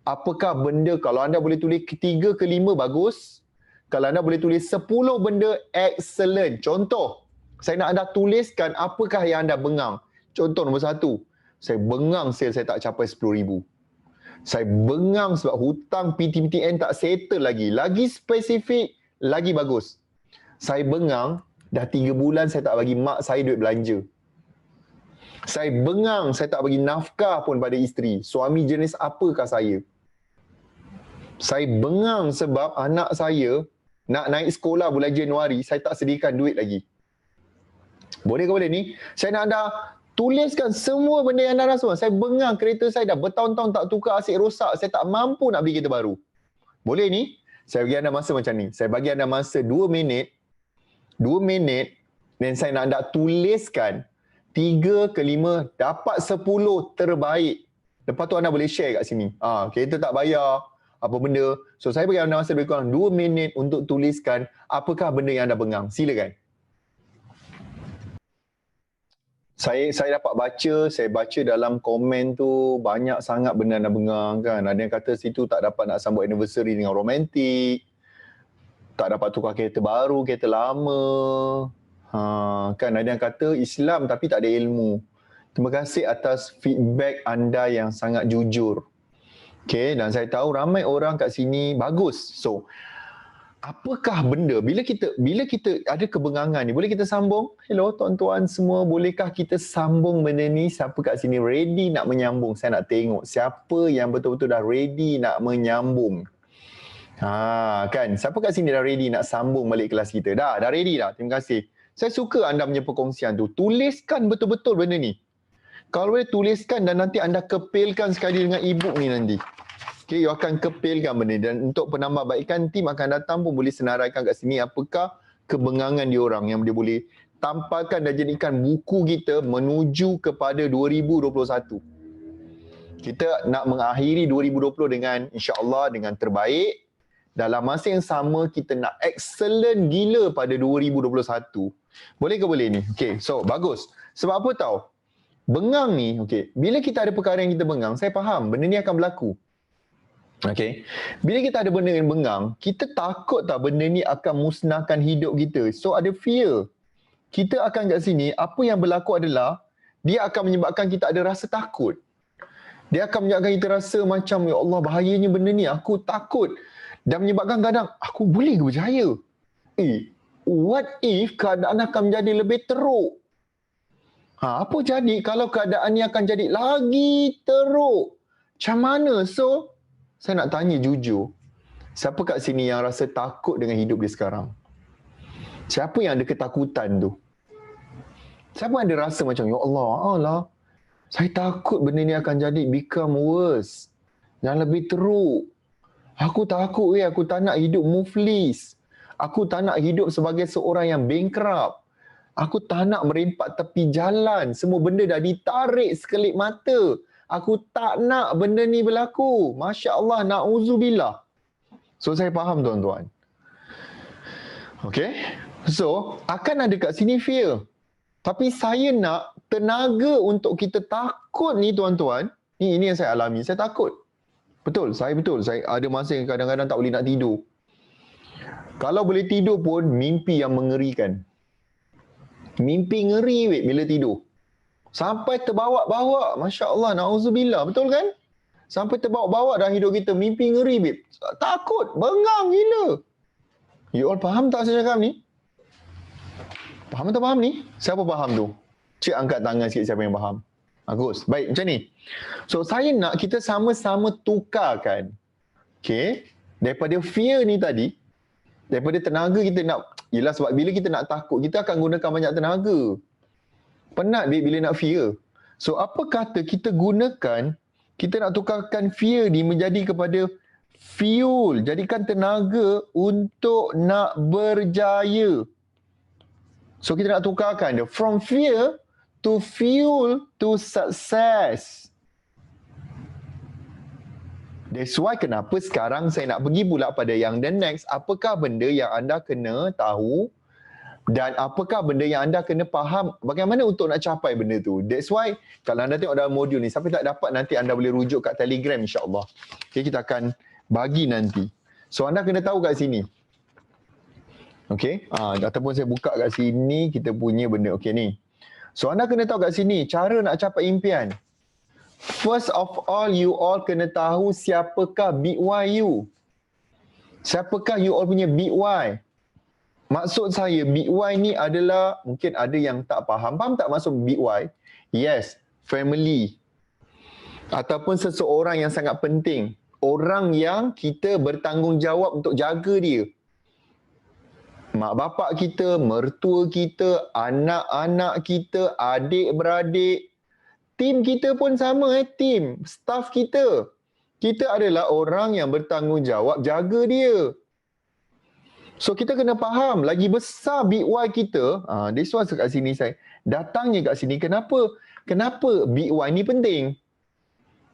apakah benda, kalau anda boleh tulis 3 ke 5 bagus. Kalau anda boleh tulis 10 benda excellent. Contoh, saya nak anda tuliskan apakah yang anda bengang. Contoh nombor 1, saya bengang sale saya tak capai 10,000. Saya bengang sebab hutang PTPTN tak settle lagi. Lagi spesifik, lagi bagus. Saya bengang, dah 3 bulan saya tak bagi mak saya duit belanja. Saya bengang, saya tak bagi nafkah pun pada isteri. Suami jenis apakah saya? Saya bengang sebab anak saya nak naik sekolah bulan Januari, saya tak sediakan duit lagi. Boleh ke boleh ni? Saya nak anda tuliskan semua benda yang anda rasa. Saya bengang kereta saya dah bertahun-tahun tak tukar, asyik rosak. Saya tak mampu nak beli kereta baru. Boleh ni? Saya bagi anda masa macam ni. Saya bagi anda masa 2 minit. 2 minit. Dan saya nak anda tuliskan 3 ke 5, dapat 10 terbaik. Lepas tu anda boleh share kat sini. Kereta tak bayar, apa benda. So saya bagi anda masa lebih kurang 2 minit untuk tuliskan apakah benda yang anda bengang. Silakan. Saya dapat baca, saya baca dalam komen tu banyak sangat benda anda bengang kan. Ada yang kata situ tak dapat nak sambut anniversary dengan romantik. Tak dapat tukar kereta baru, kereta lama. Kan ada yang kata Islam tapi tak ada ilmu. Terima kasih atas feedback anda yang sangat jujur. Okay, dan saya tahu ramai orang kat sini bagus. So, apakah benda bila kita ada kebengangan ni, boleh kita sambung? Hello tuan-tuan semua, bolehkah kita sambung benda ni? Siapa kat sini ready nak menyambung? Saya nak tengok siapa yang betul-betul dah ready nak menyambung. Kan, siapa kat sini dah ready nak sambung balik kelas kita? Dah ready dah. Terima kasih. Saya suka anda punya perkongsian tu. Tuliskan betul-betul benda ni. Kalau boleh tuliskan dan nanti anda kepilkan sekali dengan e-book ni nanti. Okay, you akan kepilkan benda dan untuk penambahbaikan tim akan datang pun boleh senaraikan kat sini apakah kebengangan diorang yang dia boleh tampalkan dan jadikan buku kita menuju kepada 2021. Kita nak mengakhiri 2020 dengan insya-Allah dengan terbaik. Dalam masa yang sama kita nak excellent gila pada 2021. Boleh ke boleh ni? Okay, so bagus. Sebab apa tahu? Bengang ni, okay, bila kita ada perkara yang kita bengang, saya faham benda ni akan berlaku. Okay. Bila kita ada benda yang bengang, kita takut tak benda ni akan musnahkan hidup kita. So ada fear. Kita akan kat sini, apa yang berlaku adalah, dia akan menyebabkan kita ada rasa takut. Dia akan menyebabkan kita rasa macam, ya Allah bahayanya benda ni, aku takut. Dan menyebabkan kadang, aku boleh ke berjaya? What if keadaan akan menjadi lebih teruk? Apa jadi kalau keadaan ni akan jadi lagi teruk? Macam mana? So, saya nak tanya jujur. Siapa kat sini yang rasa takut dengan hidup dia sekarang? Siapa yang ada ketakutan tu? Siapa yang ada rasa macam, ya Allah, saya takut benda ni akan jadi become worse. Yang lebih teruk. Aku takut aku tak nak hidup muflis. Aku tak nak hidup sebagai seorang yang bankrupt. Aku tak nak merempat tepi jalan. Semua benda dah ditarik sekelip mata. Aku tak nak benda ni berlaku. Masya Allah, na'udzubillah. So, saya faham tuan-tuan. Okay? So, akan ada kat sini fear. Tapi saya nak tenaga untuk kita takut ni tuan-tuan. Ini yang saya alami. Saya takut. Betul. Saya ada masa yang kadang-kadang tak boleh nak tidur. Kalau boleh tidur pun, mimpi yang mengerikan. Mimpi ngeri weh, bila tidur. Sampai terbawa-bawa. Masya Allah, na'udzubillah. Betul kan? Sampai terbawa-bawa dalam hidup kita. Mimpi ngeri weh. Takut. Bengang gila. You all faham tak saya cakap ni? Faham tak faham ni? Siapa faham tu? Cik angkat tangan sikit siapa yang faham. Bagus. Baik, macam ni. So, saya nak kita sama-sama tukarkan. Okay. Daripada fear ni tadi, daripada tenaga kita nak, yelah sebab bila kita nak takut, kita akan gunakan banyak tenaga. Penat bila nak fear. So, apa kata kita gunakan, kita nak tukarkan fear ni menjadi kepada fuel. Jadikan tenaga untuk nak berjaya. So, kita nak tukarkan dia. From fear to fuel to success. That's why kenapa sekarang saya nak pergi pula pada yang the next. Apakah benda yang anda kena tahu dan apakah benda yang anda kena faham bagaimana untuk nak capai benda tu. That's why kalau anda tengok dalam modul ni, siapa tak dapat nanti anda boleh rujuk kat Telegram insya-Allah. Okay, kita akan bagi nanti. So anda kena tahu kat sini. Okay, ataupun saya buka kat sini kita punya benda. Okay ni. So anda kena tahu kat sini cara nak capai impian. First of all, you all kena tahu siapakah big Y you. Siapakah you all punya big Y. Maksud saya big Y ni adalah, mungkin ada yang tak faham. Faham tak maksud big Y? Yes, family. Ataupun seseorang yang sangat penting. Orang yang kita bertanggungjawab untuk jaga dia. Mak bapak kita, mertua kita, anak-anak kita, adik-beradik. Tim kita pun sama tim. Staff kita. Kita adalah orang yang bertanggungjawab jaga dia. So kita kena faham, lagi besar big Y kita, this one kat sini saya, datangnya kat sini, kenapa big Y ni penting?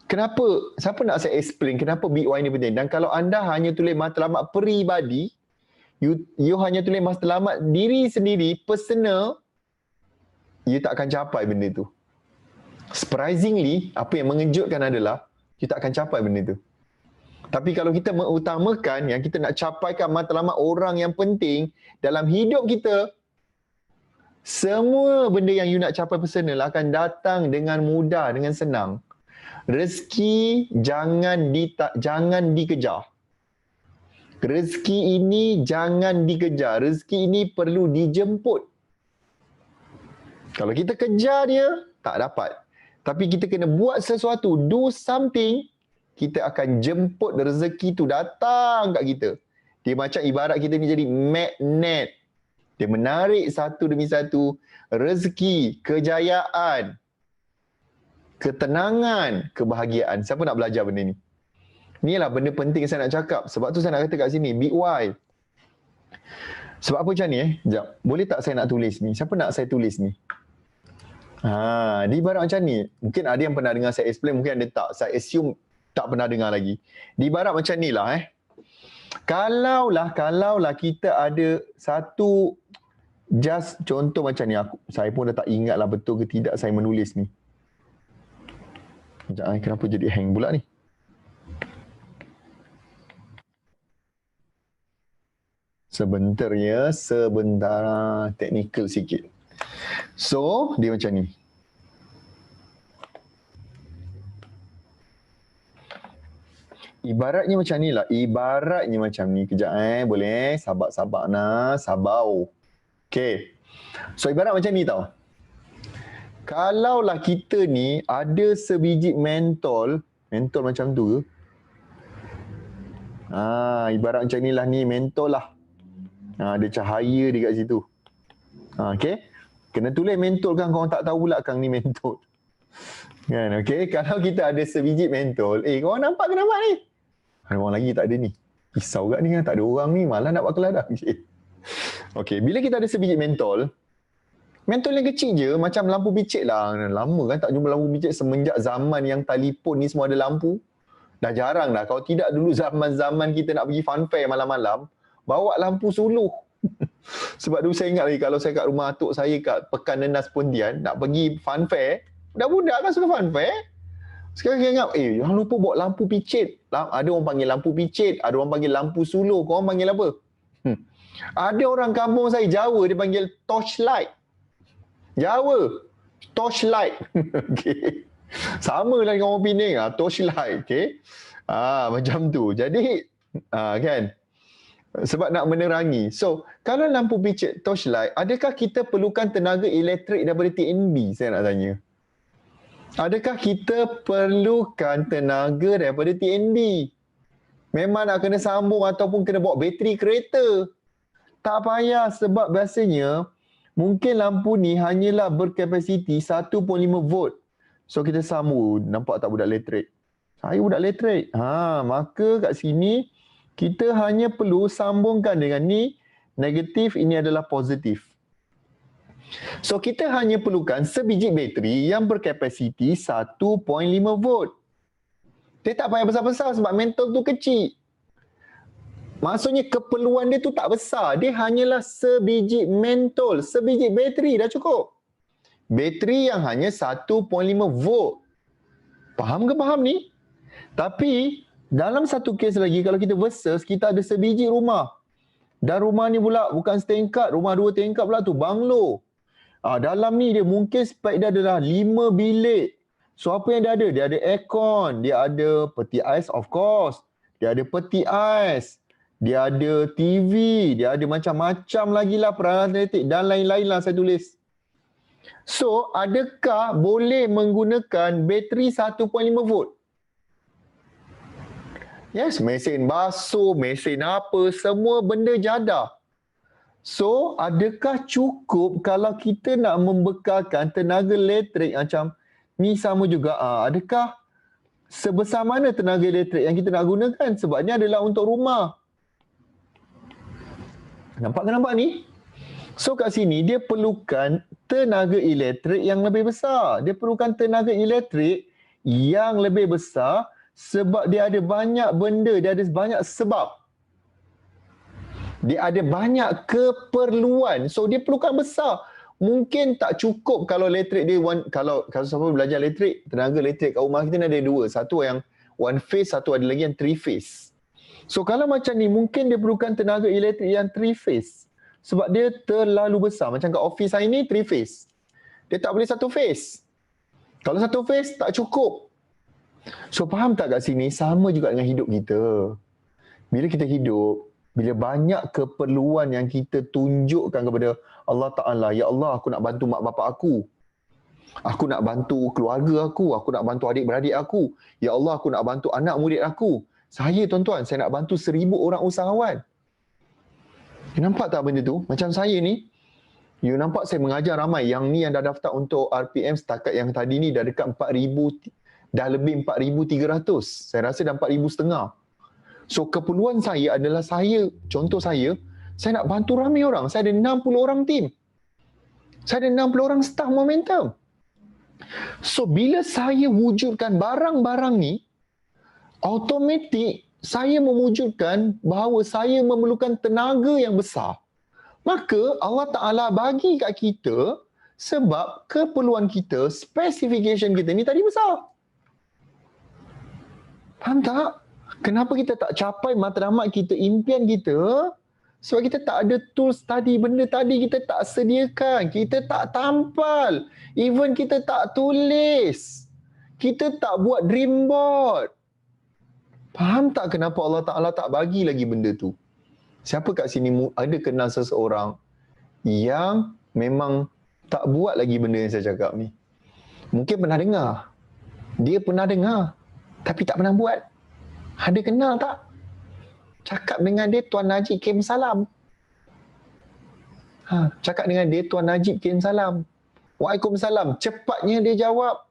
Kenapa, siapa nak saya explain kenapa big Y ni penting? Dan kalau anda hanya tulis matlamat peribadi, you hanya tulis matlamat diri sendiri, personal, you tak akan capai benda tu. Surprisingly, apa yang mengejutkan adalah kita akan capai benda tu. Tapi kalau kita mengutamakan yang kita nak capaikan matlamat orang yang penting dalam hidup kita, semua benda yang you nak capai personal akan datang dengan mudah, dengan senang. Rezeki jangan dikejar. Rezeki ini jangan dikejar. Rezeki ini perlu dijemput. Kalau kita kejar dia, tak dapat. Tapi kita kena buat sesuatu, do something, kita akan jemput rezeki tu datang kat kita. Dia macam ibarat kita ni jadi magnet. Dia menarik satu demi satu rezeki, kejayaan, ketenangan, kebahagiaan. Siapa nak belajar benda ni? Inilah benda penting saya nak cakap. Sebab tu saya nak kata kat sini, big Y. Sebab apa macam ni Sekejap. Boleh tak saya nak tulis ni? Siapa nak saya tulis ni? Di ibarat macam ni. Mungkin ada yang pernah dengar saya explain, mungkin ada tak. Saya assume tak pernah dengar lagi. Di ibarat macam ni lah Kalaulah kita ada satu, just contoh macam ni. Saya pun dah tak ingat lah betul ke tidak saya menulis ni. Sekejap kenapa jadi hang pula ni? Sebentar, technical sikit. So, dia macam ni. Ibaratnya macam ni lah. Ibaratnya macam ni. Kejap boleh. Sabar nak. Sabar. Okay. So, ibarat macam ni tau. Kalaulah kita ni ada sebiji mentol. Mentol macam tu ke? Ibarat macam ni lah ni. Mentol lah. Ada cahaya dekat situ. Okay. Kena tulis mentol kan, korang tak tahu pula kang ni mentol. Kan, okay. Kalau kita ada sebiji mentol, korang nampak ke nampak ni? Ada orang lagi tak ada ni. Risau kat ni kan, tak ada orang ni, malah nak buat kelas dah. Okey, bila kita ada sebiji mentol yang kecil je macam lampu bicik lah. Lama kan tak jumpa lampu bicik semenjak zaman yang telefon ni semua ada lampu. Dah jarang dah. Kalau tidak dulu zaman-zaman kita nak pergi fun fair malam-malam, bawa lampu suluh. Sebab dulu saya ingat lagi kalau saya kat rumah atuk saya kat Pekan Nenas Pontian, nak pergi fun fair, budak-budak kan suka fun fair. Sekarang saya ingat, jangan lupa bawa lampu picit. Ada orang panggil lampu picit, ada orang panggil lampu suluh. Korang panggil apa? Ada orang kampung saya, Jawa, dia panggil torchlight. Jawa, torchlight. Okay. Sama lah dengan orang Penang, torchlight. Okay. Macam tu. Jadi, kan? Sebab nak menerangi. So, kalau lampu picit torchlight, adakah kita perlukan tenaga elektrik daripada TNB? Saya nak tanya. Adakah kita perlukan tenaga daripada TNB? Memang nak kena sambung ataupun kena bawa bateri kereta? Tak payah sebab biasanya mungkin lampu ni hanyalah berkapasiti 1.5 volt. So kita sambung. Nampak tak budak elektrik? Saya budak elektrik. Maka kat sini kita hanya perlu sambungkan dengan ni negatif, ini adalah positif. So kita hanya perlukan sebiji bateri yang berkapasiti 1.5 volt. Dia tak payah besar-besar sebab mentol tu kecil. Maksudnya keperluan dia tu tak besar. Dia hanyalah sebiji mentol, sebiji bateri dah cukup. Bateri yang hanya 1.5 volt. Faham ke faham ni? Tapi dalam satu kes lagi, kalau kita versus, kita ada sebiji rumah. Dan rumah ni pula bukan setingkat, rumah 2 tingkat pula tu, banglo. Dalam ni dia mungkin spek dia adalah 5 bilik. So apa yang dia ada? Dia ada aircon, dia ada peti ais of course. Dia ada peti ais, dia ada TV, dia ada macam-macam lagi lah peralatan elektrik dan lain-lain lah saya tulis. So adakah boleh menggunakan bateri 1.5 volt? Yes, mesin basuh, mesin apa, semua benda jadah. So, adakah cukup kalau kita nak membekalkan tenaga elektrik macam ni sama juga? Adakah sebesar mana tenaga elektrik yang kita nak gunakan? Sebabnya adalah untuk rumah. Nampak ni? So, kat sini dia perlukan tenaga elektrik yang lebih besar. Dia perlukan tenaga elektrik yang lebih besar sebab dia ada banyak benda, dia ada banyak sebab. Dia ada banyak keperluan. So dia perlukan besar. Mungkin tak cukup kalau elektrik dia kalau siapa belajar elektrik, tenaga elektrik kat rumah kita ni ada 2. Satu yang one phase, satu ada lagi yang 3 phase. So kalau macam ni mungkin dia perlukan tenaga elektrik yang 3 phase. Sebab dia terlalu besar. Macam kat office saya ni 3 phase. Dia tak boleh 1 phase. Kalau 1 phase tak cukup. So faham tak kat sini? Sama juga dengan hidup kita. Bila kita hidup, bila banyak keperluan yang kita tunjukkan kepada Allah Ta'ala, ya Allah, aku nak bantu mak bapak aku. Aku nak bantu keluarga aku. Aku nak bantu adik-beradik aku. Ya Allah, aku nak bantu anak murid aku. Saya tuan-tuan, saya nak bantu 1,000 orang usahawan. You nampak tak benda tu? Macam saya ni, you nampak saya mengajar ramai. Yang ni yang dah daftar untuk RPM setakat yang tadi ni dah dekat 4,000, dah lebih 4,300. Saya rasa dah 4,500. So keperluan saya adalah contoh saya nak bantu ramai orang. Saya ada 60 orang tim. Saya ada 60 orang staff momentum. So bila saya wujudkan barang-barang ni, automatik saya mewujudkan bahawa saya memerlukan tenaga yang besar. Maka Allah Ta'ala bagi kat kita sebab keperluan kita, specification kita ni tadi besar. Faham tak? Kenapa kita tak capai matlamat kita, impian kita? Sebab kita tak ada tools tadi, benda tadi kita tak sediakan. Kita tak tampal. Even kita tak tulis. Kita tak buat dream board. Faham tak kenapa Allah Ta'ala tak bagi lagi benda tu? Siapa kat sini ada kenal seseorang yang memang tak buat lagi benda yang saya cakap ni? Mungkin pernah dengar. Dia pernah dengar. Tapi tak pernah buat. Ada kenal tak? Cakap dengan dia, Tuan Najib kirim salam. Cakap dengan dia, Tuan Najib kirim salam. Waalaikumsalam. Cepatnya dia jawab.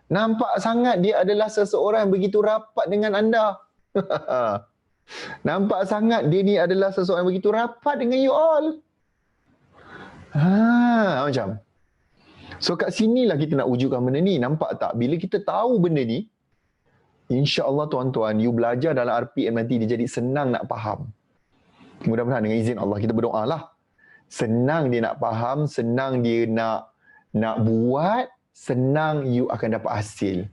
Nampak sangat dia adalah seseorang yang begitu rapat dengan anda. Nampak sangat dia ni adalah seseorang yang begitu rapat dengan you all. Macam. So kat sinilah kita nak wujudkan benda ni. Nampak tak? Bila kita tahu benda ni, insya-Allah tuan-tuan, you belajar dalam RPM nanti dia jadi senang nak faham. Mudah-mudahan dengan izin Allah kita berdoa lah. Senang dia nak faham, senang dia nak buat, senang you akan dapat hasil.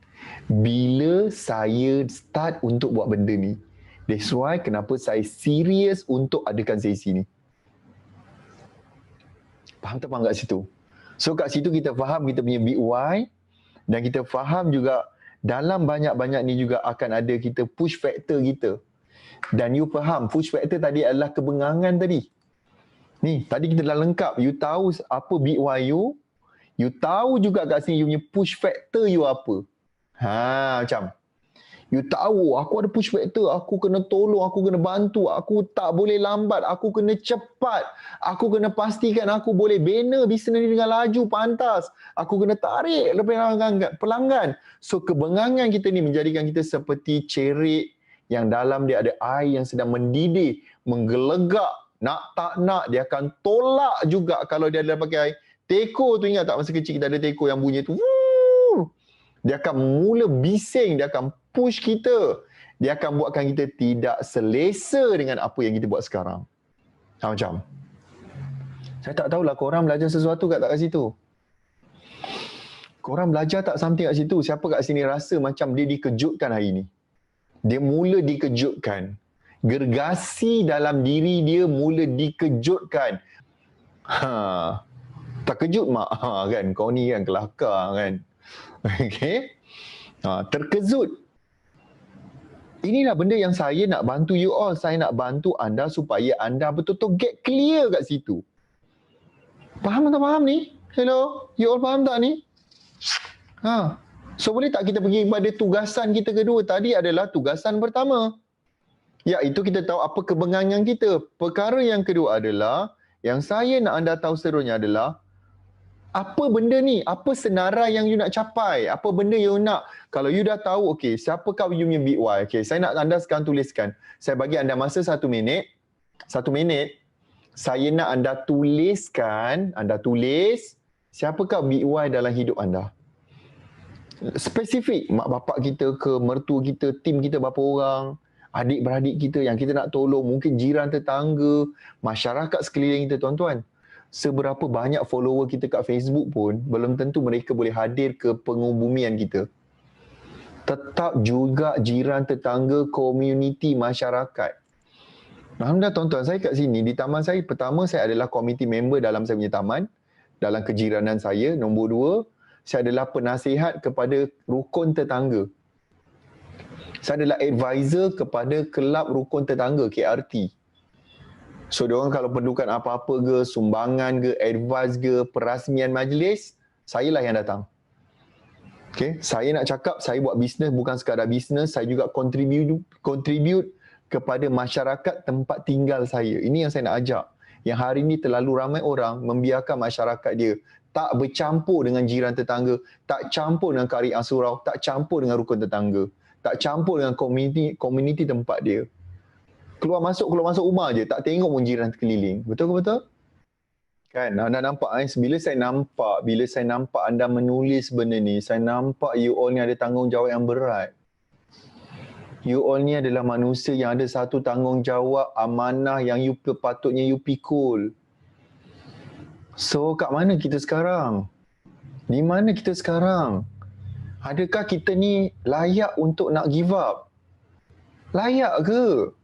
Bila saya start untuk buat benda ni. That's why kenapa saya serius untuk adakan sesi ni. Faham tak faham kat situ? So kat situ kita faham kita punya big why dan kita faham juga dalam banyak-banyak ni juga akan ada kita push factor kita. Dan you faham push factor tadi adalah kebengangan tadi. Ni, tadi kita dah lengkap. You tahu apa big why you. You tahu juga kat sini you punya push factor you apa. Macam. You tahu aku ada push factor, aku kena tolong, aku kena bantu, aku tak boleh lambat, aku kena cepat, aku kena pastikan aku boleh bina bisnes ni dengan laju, pantas, aku kena tarik lebih pelanggan. So kebengangan kita ni menjadikan kita seperti cerik yang dalam dia ada air yang sedang mendidih, menggelegak, nak tak nak dia akan tolak juga kalau dia ada pakai air. Teko tu ingat tak masa kecil kita ada teko yang bunyi tu? Dia akan mula bising, dia akan push kita. Dia akan buatkan kita tidak selesa dengan apa yang kita buat sekarang. Macam. Saya tak tahulah korang belajar sesuatu tak kat situ. Korang belajar tak something kat situ? Siapa kat sini rasa macam dia dikejutkan hari ni? Dia mula dikejutkan. Gergasi dalam diri dia mula dikejutkan. Tak kejut mak? Kan? Kau ni kan kelakar kan? Okay. Terkejut. Inilah benda yang saya nak bantu you all. Saya nak bantu anda supaya anda betul-betul get clear kat situ. Faham tak faham ni? Hello? You all faham tak ni? So boleh tak kita pergi kepada tugasan kita kedua? Tadi adalah tugasan pertama. Iaitu kita tahu apa kebengangan kita. Perkara yang kedua adalah, yang saya nak anda tahu seterusnya adalah, apa benda ni? Apa senarai yang you nak capai? Apa benda you nak? Kalau you dah tahu, okay, siapakah you punya big why? Okay, saya nak anda sekarang tuliskan. Saya bagi anda masa 1 minit. 1 minit. Saya nak anda tuliskan, anda tulis, siapakah big why dalam hidup anda? Spesifik. Mak bapak kita ke, mertua kita, tim kita berapa orang, adik-beradik kita yang kita nak tolong, mungkin jiran tetangga, masyarakat sekeliling kita tuan-tuan. Seberapa banyak follower kita kat Facebook pun belum tentu mereka boleh hadir ke pengubumian kita. Tetap juga jiran, tetangga, komuniti, masyarakat. Alhamdulillah tuan-tuan, saya kat sini di taman saya, pertama saya adalah committee member dalam saya punya taman, dalam kejiranan saya. Nombor 2, saya adalah penasihat kepada rukun tetangga. Saya adalah advisor kepada kelab rukun tetangga KRT. So, diorang kalau perlukan apa-apa ke, sumbangan ke, advice ke, perasmian majlis, saya lah yang datang. Okay, saya nak cakap, saya buat bisnes bukan sekadar bisnes, saya juga contribute kepada masyarakat tempat tinggal saya. Ini yang saya nak ajak. Yang hari ini terlalu ramai orang membiarkan masyarakat dia tak bercampur dengan jiran tetangga, tak campur dengan karya surau, tak campur dengan rukun tetangga, tak campur dengan komuniti tempat dia. Keluar masuk rumah je, tak tengok pun jiran keliling. Betul ke betul? Kan, anda nampak bila saya nampak anda menulis benda ni, saya nampak you all ni ada tanggungjawab yang berat. You all ni adalah manusia yang ada satu tanggungjawab, amanah yang you patutnya you pikul. So, kat mana kita sekarang? Di mana kita sekarang? Adakah kita ni layak untuk nak give up? Layak ke?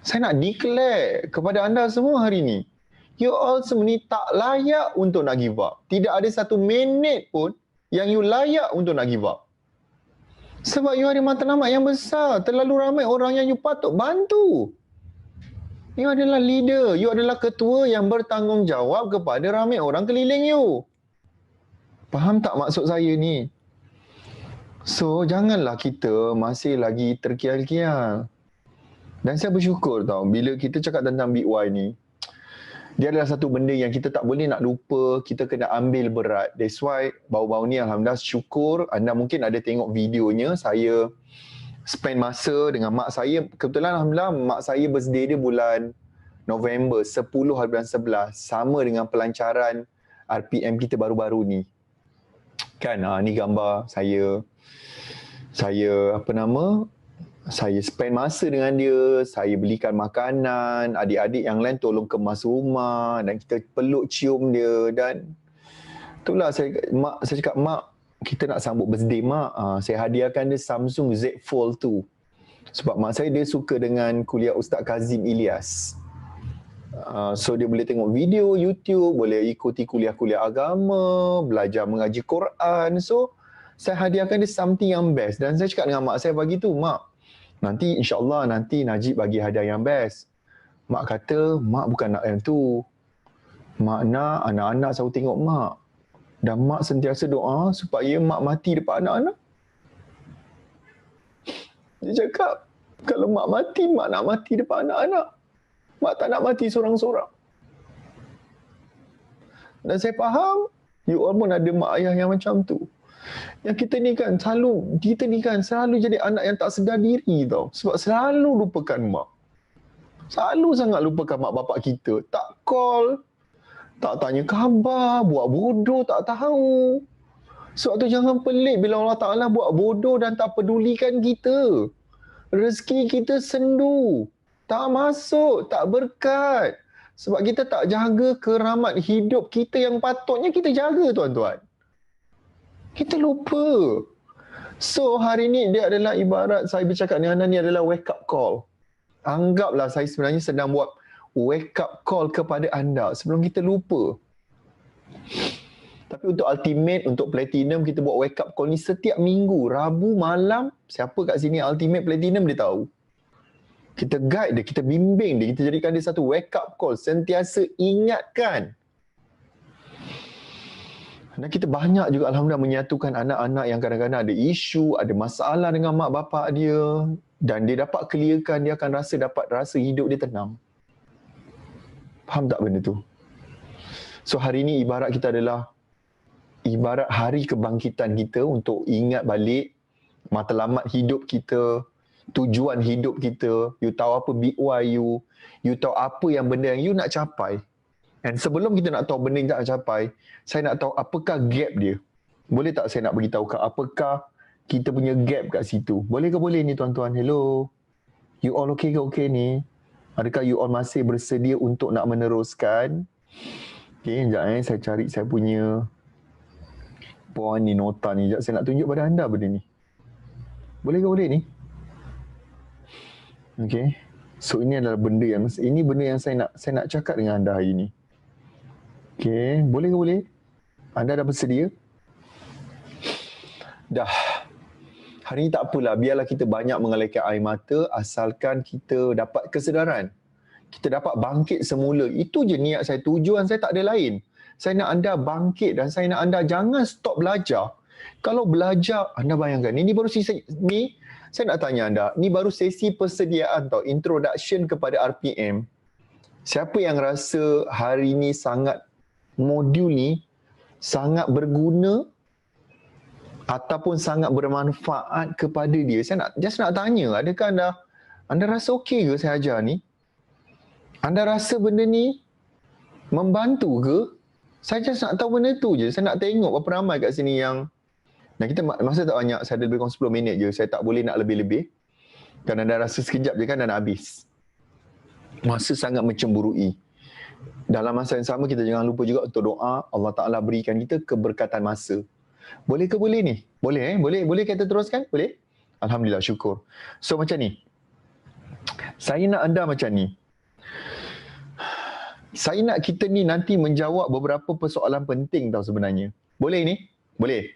Saya nak declare kepada anda semua hari ni. You all semua ni tak layak untuk nak give up. Tidak ada 1 minit pun yang you layak untuk nak give up. Sebab you ada matlamat yang besar. Terlalu ramai orang yang you patut bantu. You adalah leader. You adalah ketua yang bertanggungjawab kepada ramai orang keliling you. Faham tak maksud saya ni? So, janganlah kita masih lagi terkial-kial. Dan saya bersyukur tau, bila kita cakap tentang Big Y ni, dia adalah satu benda yang kita tak boleh nak lupa, kita kena ambil berat. That's why, bau-bau ni Alhamdulillah syukur, anda mungkin ada tengok videonya, saya spend masa dengan mak saya. Kebetulan Alhamdulillah mak saya birthday dia bulan November 10 hari bulan 11, sama dengan pelancaran RPM kita baru-baru ni. Kan, ni gambar saya saya spend masa dengan dia, saya belikan makanan, adik-adik yang lain tolong kemas rumah dan kita peluk cium dia. Dan itulah saya cakap, mak, kita nak sambut birthday mak, saya hadiahkan dia Samsung Z Fold 2. Sebab mak saya dia suka dengan kuliah Ustaz Kazim Ilyas. So dia boleh tengok video YouTube, boleh ikuti kuliah-kuliah agama, belajar mengaji Quran. So saya hadiahkan dia something yang best. Dan saya cakap dengan mak saya pagi tu, mak, nanti insyaAllah nanti Najib bagi hadiah yang best. Mak kata, mak bukan nak yang tu. Mak nak anak-anak selalu tengok mak. Dan mak sentiasa doa supaya mak mati depan anak-anak. Dia cakap, kalau mak mati, mak nak mati depan anak-anak. Mak tak nak mati seorang-seorang. Dan saya faham, you all pun ada mak ayah yang macam tu. Yang kita ni kan selalu jadi anak yang tak sedar diri tau. Sebab selalu lupakan mak. Selalu sangat lupakan mak bapak kita. Tak call, tak tanya khabar, buat bodoh tak tahu. Sebab tu jangan pelik bila Allah Ta'ala buat bodoh dan tak pedulikan kita. Rezeki kita sendu. Tak masuk, tak berkat. Sebab kita tak jaga keramat hidup kita yang patutnya kita jaga, tuan-tuan. Kita lupa. So hari ni dia adalah ibarat saya bercakap dengan anda ni adalah wake up call. Anggaplah saya sebenarnya sedang buat wake up call kepada anda sebelum kita lupa. Tapi untuk ultimate, untuk platinum, kita buat wake up call ni setiap minggu, Rabu malam. Siapa kat sini ultimate platinum dia tahu. Kita guide dia, kita bimbing dia, kita jadikan dia satu wake up call. Sentiasa ingatkan. Dan kita banyak juga Alhamdulillah menyatukan anak-anak yang kadang-kadang ada isu, ada masalah dengan mak bapak dia. Dan dia dapat clearkan, dia akan dapat rasa hidup dia tenang. Faham tak benda tu? So hari ni ibarat kita adalah ibarat hari kebangkitan kita untuk ingat balik matlamat hidup kita, tujuan hidup kita. You tahu apa BY you tahu apa yang benda yang you nak capai. Dan sebelum kita nak tahu benda yang nak capai, saya nak tahu apakah gap dia. Boleh tak saya nak beritahu apakah kita punya gap kat situ? Boleh ke boleh ni tuan-tuan? Hello. You all okay ke okay ni? Adakah you all masih bersedia untuk nak meneruskan? Okay, sekejap saya cari saya punya poin ni, nota ni. Sekejap saya nak tunjuk pada anda benda ni. Boleh ke boleh ni? Okay. So ini adalah benda yang saya nak cakap dengan anda hari ni. Okay, boleh ke boleh? Anda dah bersedia? Dah. Hari ni tak apalah, biarlah kita banyak mengalirkan air mata asalkan kita dapat kesedaran. Kita dapat bangkit semula. Itu je niat saya, tujuan saya tak ada lain. Saya nak anda bangkit dan saya nak anda jangan stop belajar. Kalau belajar, anda bayangkan, ini baru sesi ni, saya nak tanya anda, ni baru sesi persediaan tau, introduction kepada RPM. Siapa yang rasa hari ni modul ni sangat berguna ataupun sangat bermanfaat kepada dia? Saya nak tanya, adakah anda rasa okey ke saya ajar ni? Anda rasa benda ni membantu ke? Saya just nak tahu benda tu je. Saya nak tengok berapa ramai kat sini yang, dan kita masa tak banyak, saya ada lebih kurang 10 minit je. Saya tak boleh nak lebih-lebih. Kan anda rasa sekejap je kan dah nak habis. Masa sangat mencemburui. Dalam masa yang sama kita jangan lupa juga untuk doa Allah Ta'ala berikan kita keberkatan masa. Boleh ke boleh ni? Boleh Boleh kita teruskan? Boleh? Alhamdulillah, syukur. So macam ni. Saya nak anda macam ni. Saya nak kita ni nanti menjawab beberapa persoalan penting tau sebenarnya. Boleh ni? Boleh.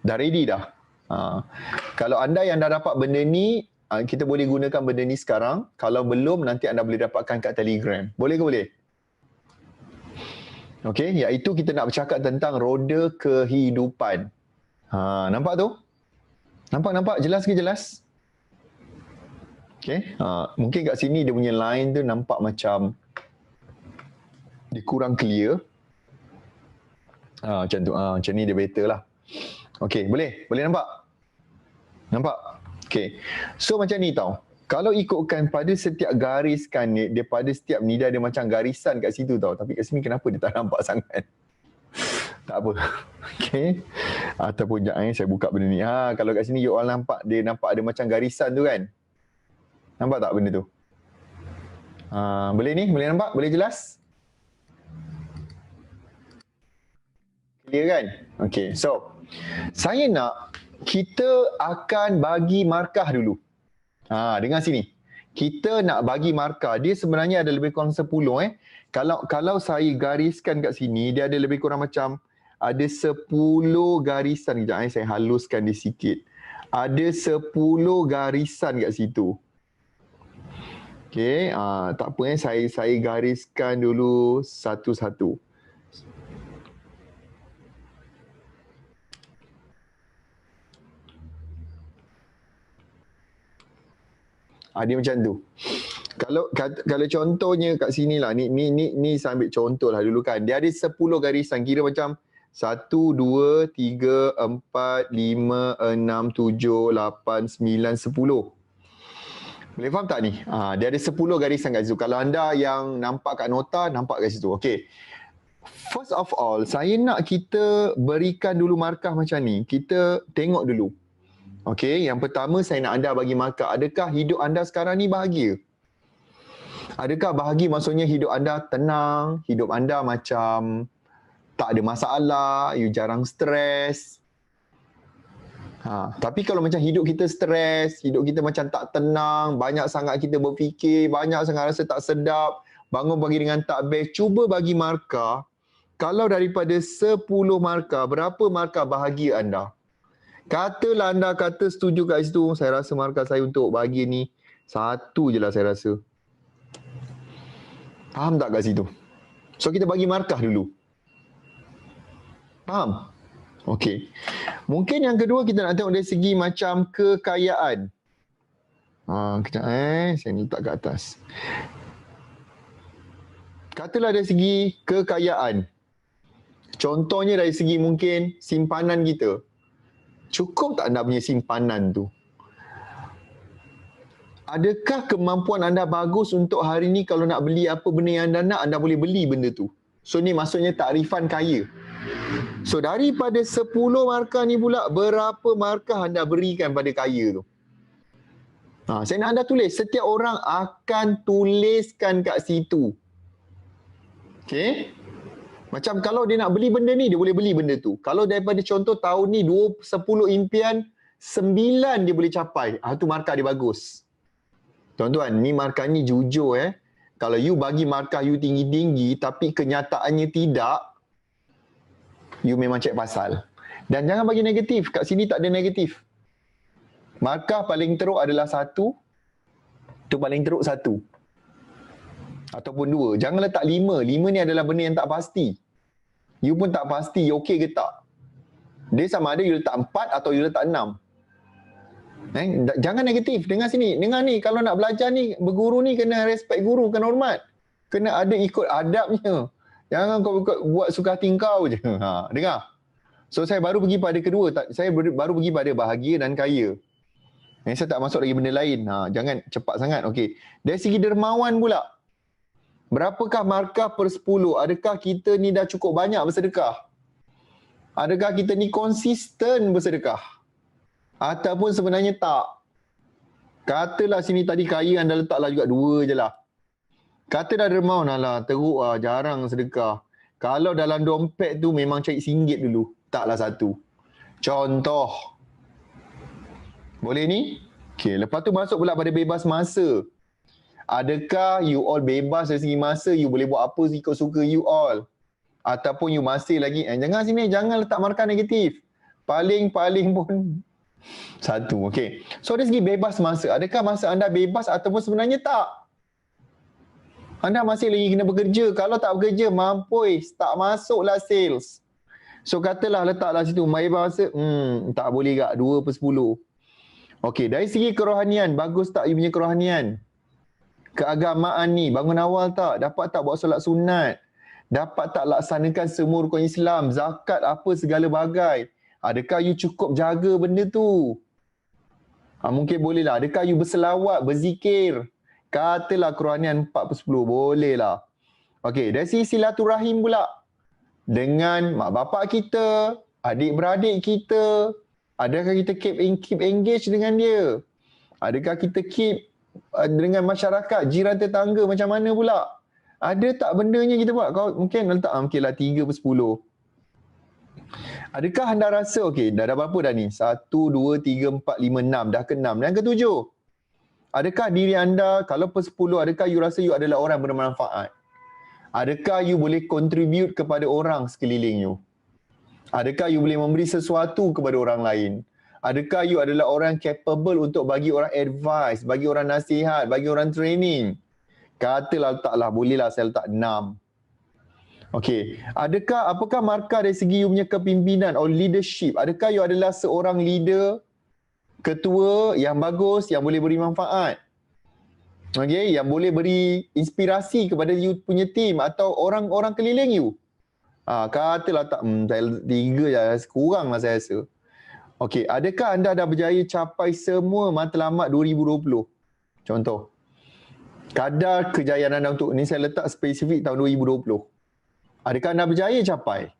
Dah ready dah? Kalau anda yang dah dapat benda ni, kita boleh gunakan benda ni sekarang. Kalau belum, nanti anda boleh dapatkan kat Telegram. Boleh ke boleh? Okey, iaitu kita nak bercakap tentang roda kehidupan. Nampak tu? Nampak? Jelas ke jelas? Okey, mungkin kat sini dia punya line tu nampak macam dia kurang clear. Macam tu. Macam ni dia better lah. Okey, boleh nampak? Nampak? Okay. So macam ni tau. Kalau ikutkan pada setiap garis kan ni, daripada setiap ni dia ada macam garisan kat situ tau. Tapi kat sini kenapa dia tak nampak sangat? Tak apa. Okay. Ataupun jangan saya buka benda ni. Kalau kat sini you all nampak, dia nampak ada macam garisan tu kan. Nampak tak benda tu? Boleh ni? Boleh nampak? Boleh jelas? Clear kan? Okay. So, saya nak kita akan bagi markah dulu. Dengar sini. Kita nak bagi markah. Dia sebenarnya ada lebih kurang 10 Kalau saya gariskan kat sini, dia ada lebih kurang macam ada 10 garisan. Sekejap saya haluskan dia sikit. Ada 10 garisan kat situ. Okey, tak apa saya gariskan dulu satu-satu. Dia macam tu. Kalau contohnya kat sini lah, ni saya ambil contoh lah dulu kan. Dia ada 10 garisan, kira macam 1, 2, 3, 4, 5, 6, 7, 8, 9, 10. Boleh faham tak ni? Dia ada 10 garisan kat situ. Kalau anda yang nampak kat nota, nampak kat situ. Okay. First of all, saya nak kita berikan dulu markah macam ni. Kita tengok dulu. Okey, yang pertama saya nak anda bagi markah. Adakah hidup anda sekarang ni bahagia? Adakah bahagia maksudnya hidup anda tenang, hidup anda macam tak ada masalah, you jarang stres. Tapi kalau macam hidup kita stres, hidup kita macam tak tenang, banyak sangat kita berfikir, banyak sangat rasa tak sedap, bangun pagi dengan tak best, cuba bagi markah. Kalau daripada 10 markah, berapa markah bahagia anda? Katalah anda kata setuju kat situ, saya rasa markah saya untuk bahagia ni 1 je lah saya rasa. Faham tak kat situ? So kita bagi markah dulu. Faham? Okey. Mungkin yang kedua kita nak tengok dari segi macam kekayaan. Kejap saya letak kat atas. Katalah dari segi kekayaan. Contohnya dari segi mungkin simpanan kita. Cukup tak anda punya simpanan tu? Adakah kemampuan anda bagus untuk hari ni kalau nak beli apa benda yang anda nak, anda boleh beli benda tu? So ni maksudnya takrifan kaya. So daripada 10 markah ni pula, berapa markah anda berikan pada kaya tu? Saya nak anda tulis. Setiap orang akan tuliskan kat situ. Okay? Macam kalau dia nak beli benda ni, dia boleh beli benda tu. Kalau daripada contoh tahun ni 10 impian, 9 dia boleh capai. Tu markah dia bagus. Tuan-tuan, ni markah ni jujur Kalau you bagi markah you tinggi-tinggi tapi kenyataannya tidak, you memang cek pasal. Dan jangan bagi negatif. Kat sini tak ada negatif. Markah paling teruk adalah 1. Tu paling teruk 1. Ataupun 2. Jangan letak 5. 5 ni adalah benda yang tak pasti. You pun tak pasti okey ke tak. Dia sama ada you letak 4 atau you letak 6. Jangan negatif. Dengar sini. Dengar ni. Kalau nak belajar ni, berguru ni kena respect guru, kena hormat. Kena ada ikut adabnya. Jangan kau buat suka hati kau je. Dengar. So saya baru pergi pada kedua. Saya baru pergi pada bahagia dan kaya. Saya tak masuk lagi benda lain. Jangan cepat sangat. Okey. Dari segi dermawan pula. Berapakah markah per 10? Adakah kita ni dah cukup banyak bersedekah? Adakah kita ni konsisten bersedekah? Ataupun sebenarnya tak? Katalah sini tadi kaya anda letaklah juga 2 je lah. Kata dah dermawan, teruk lah, jarang sedekah. Kalau dalam dompet tu memang cari RM1 dulu. Taklah 1. Contoh. Boleh ni? Okey, lepas tu masuk pula pada bebas masa. Adakah you all bebas dari segi masa, you boleh buat apa ikut suka you all? Ataupun you masih lagi, jangan sini, jangan letak markah negatif. Paling-paling pun 1, okey. So dari segi bebas masa, adakah masa anda bebas ataupun sebenarnya tak? Anda masih lagi kena bekerja. Kalau tak bekerja, mampus, tak masuklah sales. So katalah letaklah situ, bebas masa, tak boleh tak, 2 per 10. Okey, dari segi kerohanian, bagus tak you punya kerohanian? Keagamaan ni, bangun awal tak? Dapat tak buat solat sunat? Dapat tak laksanakan semua rukun Islam? Zakat apa segala bagai? Adakah you cukup jaga benda tu? Mungkin boleh lah. Adakah you berselawat, berzikir? Katalah Quranian 4/10. Boleh lah. Okey, dari sisi silaturahim pula. Dengan mak bapak kita, adik-beradik kita. Adakah kita keep engage dengan dia? Adakah kita keep dengan masyarakat, jiran tetangga macam mana pula? Ada tak bendanya kita buat? Kau mungkin letak mungkinlah 3/10. Adakah anda rasa, okey, dah berapa dah ni? 1, 2, 3, 4, 5, 6. Dah ke-6. Yang ke-7. Adakah diri anda, kalau per-10, adakah you rasa you adalah orang bermanfaat? Adakah you boleh contribute kepada orang sekeliling you? Adakah you boleh memberi sesuatu kepada orang lain? Adakah you adalah orang capable untuk bagi orang advice, bagi orang nasihat, bagi orang training? Katalah letaklah, bolehlah saya letak 6. Okey, apakah markah dari segi you punya kepimpinan atau leadership? Adakah you adalah seorang leader, ketua yang bagus, yang boleh beri manfaat? Okey, yang boleh beri inspirasi kepada you punya team atau orang-orang keliling you? Katalah tak, saya 3 je, kurang lah saya rasa. Okey, adakah anda dah berjaya capai semua matlamat 2020? Contoh, kadar kejayaan anda untuk ni saya letak spesifik tahun 2020. Adakah anda berjaya capai?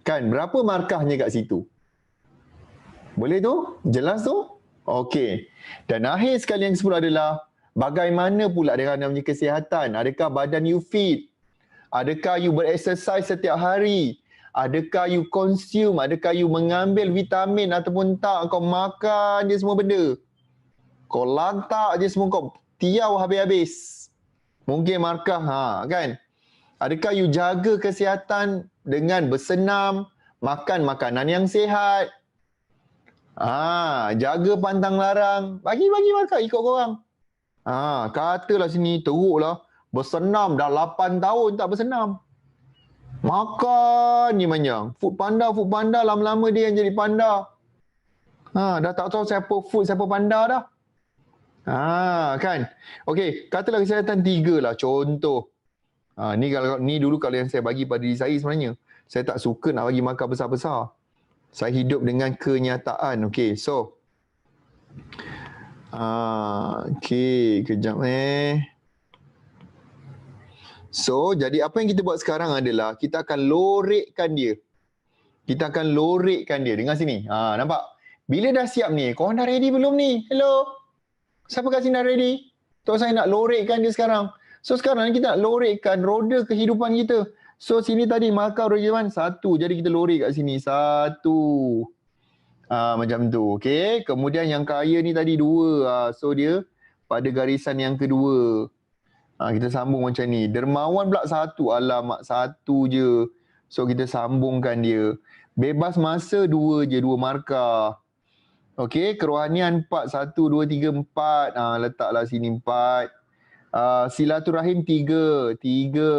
Kan berapa markahnya kat situ? Boleh tu? Jelas tu? Okey. Dan akhir sekali yang ke-10 adalah bagaimana pula dengan anda punya kesihatan? Adakah badan you fit? Adakah you berexercise setiap hari? Adakah you consume? Adakah you mengambil vitamin ataupun tak? Kau makan je semua benda. Kau lantak je semua, kau tiaw habis-habis. Mungkin markah, kan? Adakah you jaga kesihatan dengan bersenam, makan makanan yang sihat? Jaga pantang larang. Bagi markah ikut korang. Katalah sini teruklah. Bersenam dah 8 tahun tak bersenam. Makan ni manjang. Food panda lama-lama dia yang jadi panda. Dah tak tahu siapa food, siapa panda dah. Kan? Okey, katalah kesihatan 3 lah. Contoh. Ni dulu kalau yang saya bagi pada diri saya sebenarnya. Saya tak suka nak bagi markah besar-besar. Saya hidup dengan kenyataan. Okey, so. Okey, kejap So, jadi apa yang kita buat sekarang adalah kita akan lorekkan dia. Dengar sini. Nampak? Bila dah siap ni, korang dah ready belum ni? Hello? Siapa kat sini dah ready? Tok saya nak lorekkan dia sekarang. So sekarang kita nak lorekkan roda kehidupan kita. So sini tadi markah roda kehidupan 1. Jadi kita lorek kat sini. 1. Macam tu. Okay. Kemudian yang kaya ni tadi 2. So dia pada garisan yang kedua. Kita sambung macam ni. Dermawan pula 1. Alamak 1 je. So kita sambungkan dia. Bebas masa 2 je. 2 markah. Okay. Kerohanian 4. 1, 2, 3, 4. Letaklah sini 4. Silaturahim 3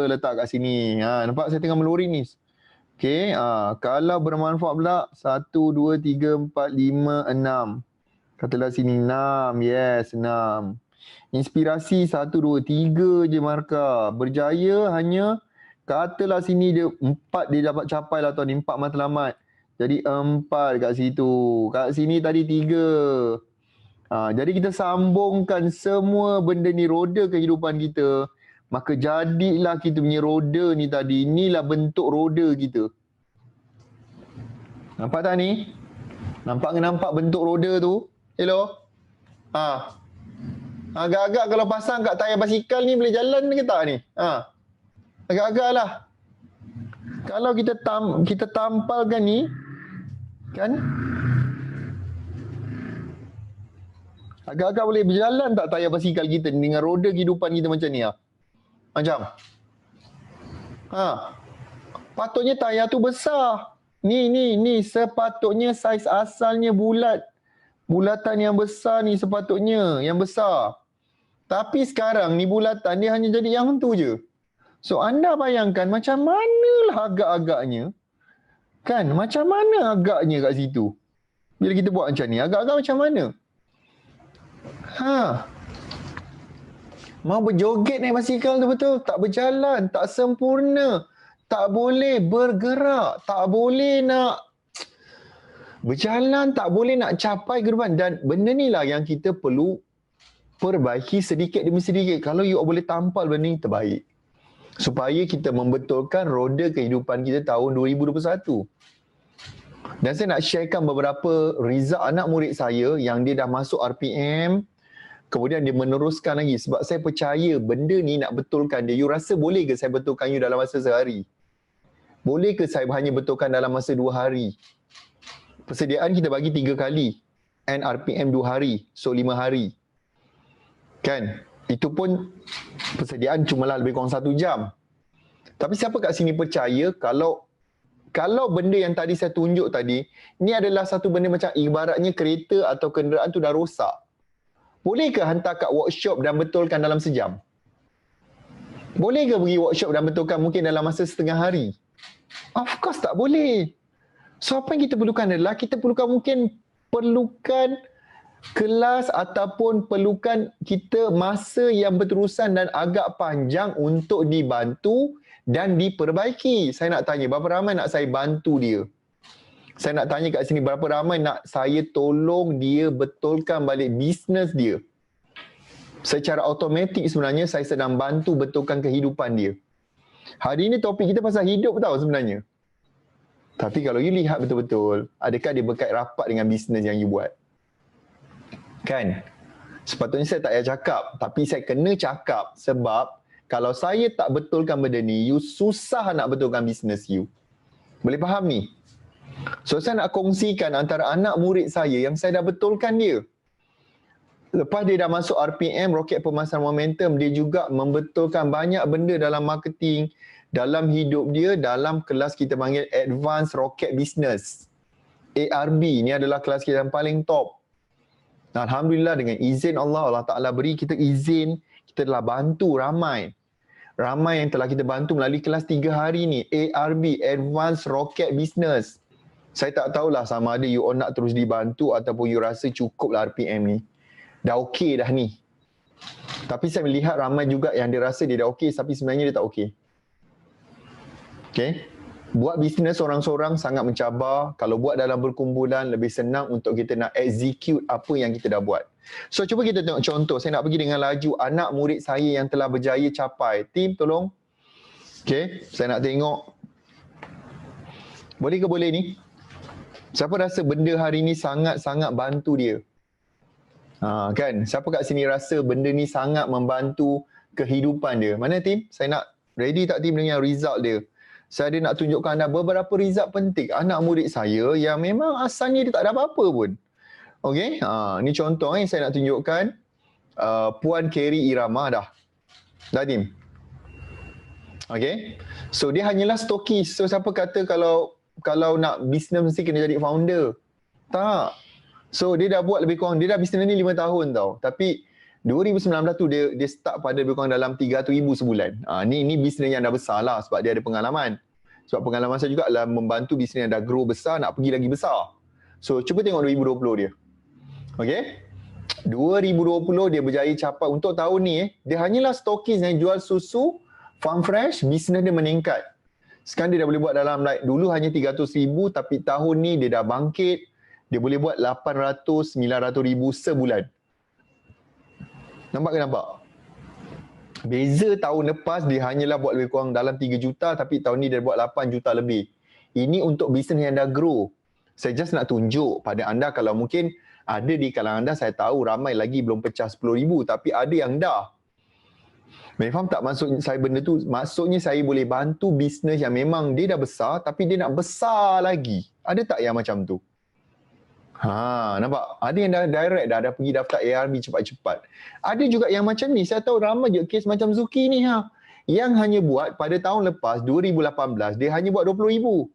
letak kat sini. Nampak saya tengah melori ni. Okey, kalau bermanfaat pula 1 2 3 4 5 6. Katalah sini 6. Yes, 6. Inspirasi 1 2 3 je markah. Berjaya hanya katalah sini dia 4 dia dapat capai lah tahun ni, 4 matlamat. Jadi 4 kat situ. Kat sini tadi 3. Jadi kita sambungkan semua benda ni, roda kehidupan kita. Maka jadilah kita punya roda ni tadi. Inilah bentuk roda kita. Nampak tak ni? Nampak bentuk roda tu? Hello? Agak-agak kalau pasang kat tayar basikal ni boleh jalan ke tak ni? Agak-agak lah. Kalau kita tampalkan ni, kan? Agak-agak boleh berjalan tak tayar basikal kita dengan roda kehidupan kita macam ni? Macam. Patutnya tayar tu besar. Ni sepatutnya saiz asalnya bulat. Bulatan yang besar ni sepatutnya, yang besar. Tapi sekarang ni bulatan dia hanya jadi yang tu je. So anda bayangkan macam manalah agak-agaknya. Kan? Macam mana agaknya kat situ? Bila kita buat macam ni, agak-agak macam mana? Mau berjoget naik basikal tu betul, tak berjalan, tak sempurna, tak boleh bergerak, tak boleh nak Berjalan tak boleh nak capai ke depan. Dan benda ni lah yang kita perlu perbaiki sedikit demi sedikit. Kalau you boleh tampal benda ni, terbaik. Supaya kita membetulkan roda kehidupan kita tahun 2021. Dan saya nak sharekan beberapa result anak murid saya yang dia dah masuk RPM, kemudian dia meneruskan lagi. Sebab saya percaya benda ni nak betulkan dia. You rasa boleh ke saya betulkan you dalam masa sehari? Boleh ke saya hanya betulkan dalam masa 2 hari? Persediaan kita bagi 3 kali. And RPM 2 hari. So 5 hari. Kan? Itu pun persediaan cumalah lebih kurang 1 jam. Tapi siapa kat sini percaya kalau benda yang tadi saya tunjuk tadi, ni adalah satu benda macam ibaratnya kereta atau kenderaan tu dah rosak. Boleh ke hantar kat workshop dan betulkan dalam sejam? Boleh ke pergi workshop dan betulkan mungkin dalam masa setengah hari? Of course tak boleh. So apa yang kita perlukan adalah kita perlukan kelas ataupun perlukan kita masa yang berterusan dan agak panjang untuk dibantu dan diperbaiki. Saya nak tanya berapa ramai nak saya bantu dia? Saya nak tanya kat sini berapa ramai nak saya tolong dia betulkan balik bisnes dia? Secara automatik sebenarnya saya sedang bantu betulkan kehidupan dia. Hari ini topik kita pasal hidup tahu sebenarnya. Tapi kalau you lihat betul-betul, adakah dia berkait rapat dengan bisnes yang you buat? Kan? Sepatutnya saya tak payah cakap. Tapi saya kena cakap sebab kalau saya tak betulkan benda ni, you susah nak betulkan bisnes you. Boleh faham ni? So saya nak kongsikan antara anak murid saya yang saya dah betulkan dia. Lepas dia dah masuk RPM, Roket Pemasaran Momentum, dia juga membetulkan banyak benda dalam marketing, dalam hidup dia, dalam kelas kita panggil Advanced Rocket Business. ARB, ni adalah kelas kita yang paling top. Alhamdulillah dengan izin Allah, Allah Ta'ala beri kita izin, kita telah bantu ramai. Ramai yang telah kita bantu melalui kelas 3 hari ni, ARB, Advanced Rocket Business. Saya tak tahulah sama ada you nak terus dibantu ataupun you rasa cukup lah RPM ni. Dah okey dah ni. Tapi saya melihat ramai juga yang dia rasa dia dah okey tapi sebenarnya dia tak okey. Okay. Buat bisnes seorang-seorang sangat mencabar. Kalau buat dalam berkumpulan lebih senang untuk kita nak execute apa yang kita dah buat. So cuba kita tengok contoh. Saya nak pergi dengan laju anak murid saya yang telah berjaya capai. Tim tolong. Okay. Saya nak tengok. Boleh ke boleh ni? Siapa rasa benda hari ni sangat-sangat bantu dia? Kan? Siapa kat sini rasa benda ni sangat membantu kehidupan dia? Mana tim? Saya nak ready tak tim dengan result dia? Saya ada nak tunjukkan anda beberapa result penting anak murid saya yang memang asalnya dia tak ada apa-apa pun. Okey, ni contoh saya nak tunjukkan Puan Kerry Irama dah. Dah tim? Okey. So dia hanyalah stokis. So siapa kata kalau nak bisnes mesti kena jadi founder? Tak. So dia dah buat lebih kurang, dia dah bisnes ni 5 tahun tau. Tapi 2019 tu dia start pada lebih kurang dalam 300,000 sebulan. Ni bisnes yang dah besar lah sebab dia ada pengalaman. Sebab pengalaman saya juga adalah membantu bisnes yang dah grow besar nak pergi lagi besar. So cuba tengok 2020 dia. Okey. 2020 dia berjaya capai untuk tahun ni dia hanyalah stokis yang jual susu farm fresh, bisnes dia meningkat. Sekarang dia dah boleh buat dalam dulu hanya 300,000 tapi tahun ni dia dah bangkit. Dia boleh buat 800-900,000 sebulan. Nampak ke nampak? Beza tahun lepas dia hanyalah buat lebih kurang dalam 3 juta tapi tahun ni dia buat 8 juta lebih. Ini untuk bisnes yang dah grow. Saya just nak tunjuk pada anda kalau mungkin ada di kalangan anda, saya tahu ramai lagi belum pecah 10,000 tapi ada yang dah. Faham tak maksud saya benda tu? Maksudnya saya boleh bantu bisnes yang memang dia dah besar tapi dia nak besar lagi. Ada tak yang macam tu? Nampak? Ada yang dah direct dah pergi daftar ARB cepat-cepat. Ada juga yang macam ni. Saya tahu ramai je kes macam Zuki ni yang hanya buat pada tahun lepas 2018 dia hanya buat 20,000.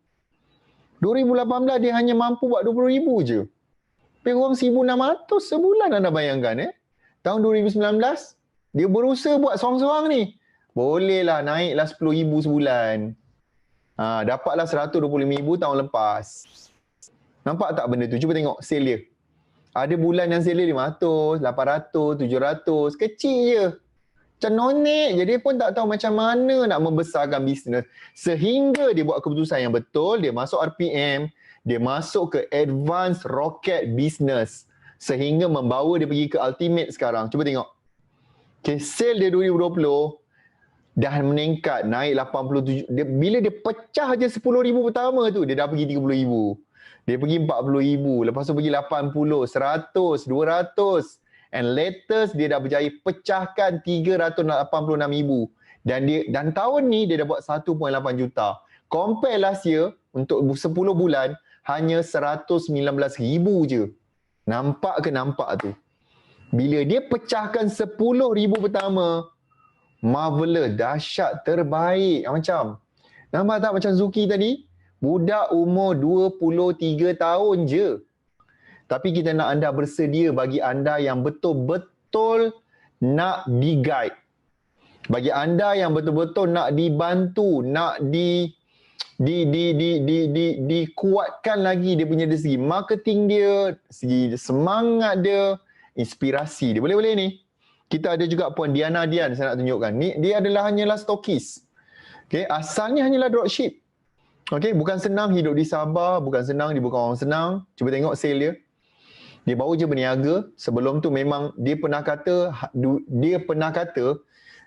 2018 dia hanya mampu buat 20,000 je. Lebih kurang 1,600 sebulan anda bayangkan Tahun 2019 dia berusaha buat seorang-seorang ni. Bolehlah naiklah 10,000 sebulan. Dapatlah 125,000 tahun lepas. Nampak tak benda tu? Cuba tengok sale dia. Ada bulan yang sale dia 500, 800, 700. Kecil je. Macam nonek je. Dia pun tak tahu macam mana nak membesarkan bisnes. Sehingga dia buat keputusan yang betul. Dia masuk RPM. dia masuk ke advanced rocket business sehingga membawa dia pergi ke ultimate sekarang. Cuba tengok. Okay, sale dia 2020 dah meningkat, naik 87. Bila dia pecah je 10,000 pertama tu, dia dah pergi 30,000. Dia pergi 40,000, lepas tu pergi 80, 100, 200. And latest dia dah berjaya pecahkan 386,000. Dan tahun ni dia dah buat 1.8 juta. Compare last year untuk 10 bulan hanya 119,000 je. Nampak ke nampak tu? Bila dia pecahkan 10,000 pertama, marvelous, dahsyat, terbaik. Macam, nampak tak macam Zuki tadi? Budak umur 23 tahun je. Tapi kita nak anda bersedia bagi anda yang betul-betul nak di-guide. Bagi anda yang betul-betul nak dibantu, nak dikuatkan lagi dia punya dari segi marketing dia, segi semangat dia, inspirasi dia. Boleh-boleh ni. Kita ada juga Puan Diana Dian, saya nak tunjukkan. Ni dia hanyalah stokis. Okay, asalnya hanyalah dropship. Okay, bukan senang hidup di Sabah, bukan senang, dia bukan orang senang. Cuba tengok sale dia. Dia baru je berniaga. Sebelum tu memang dia pernah kata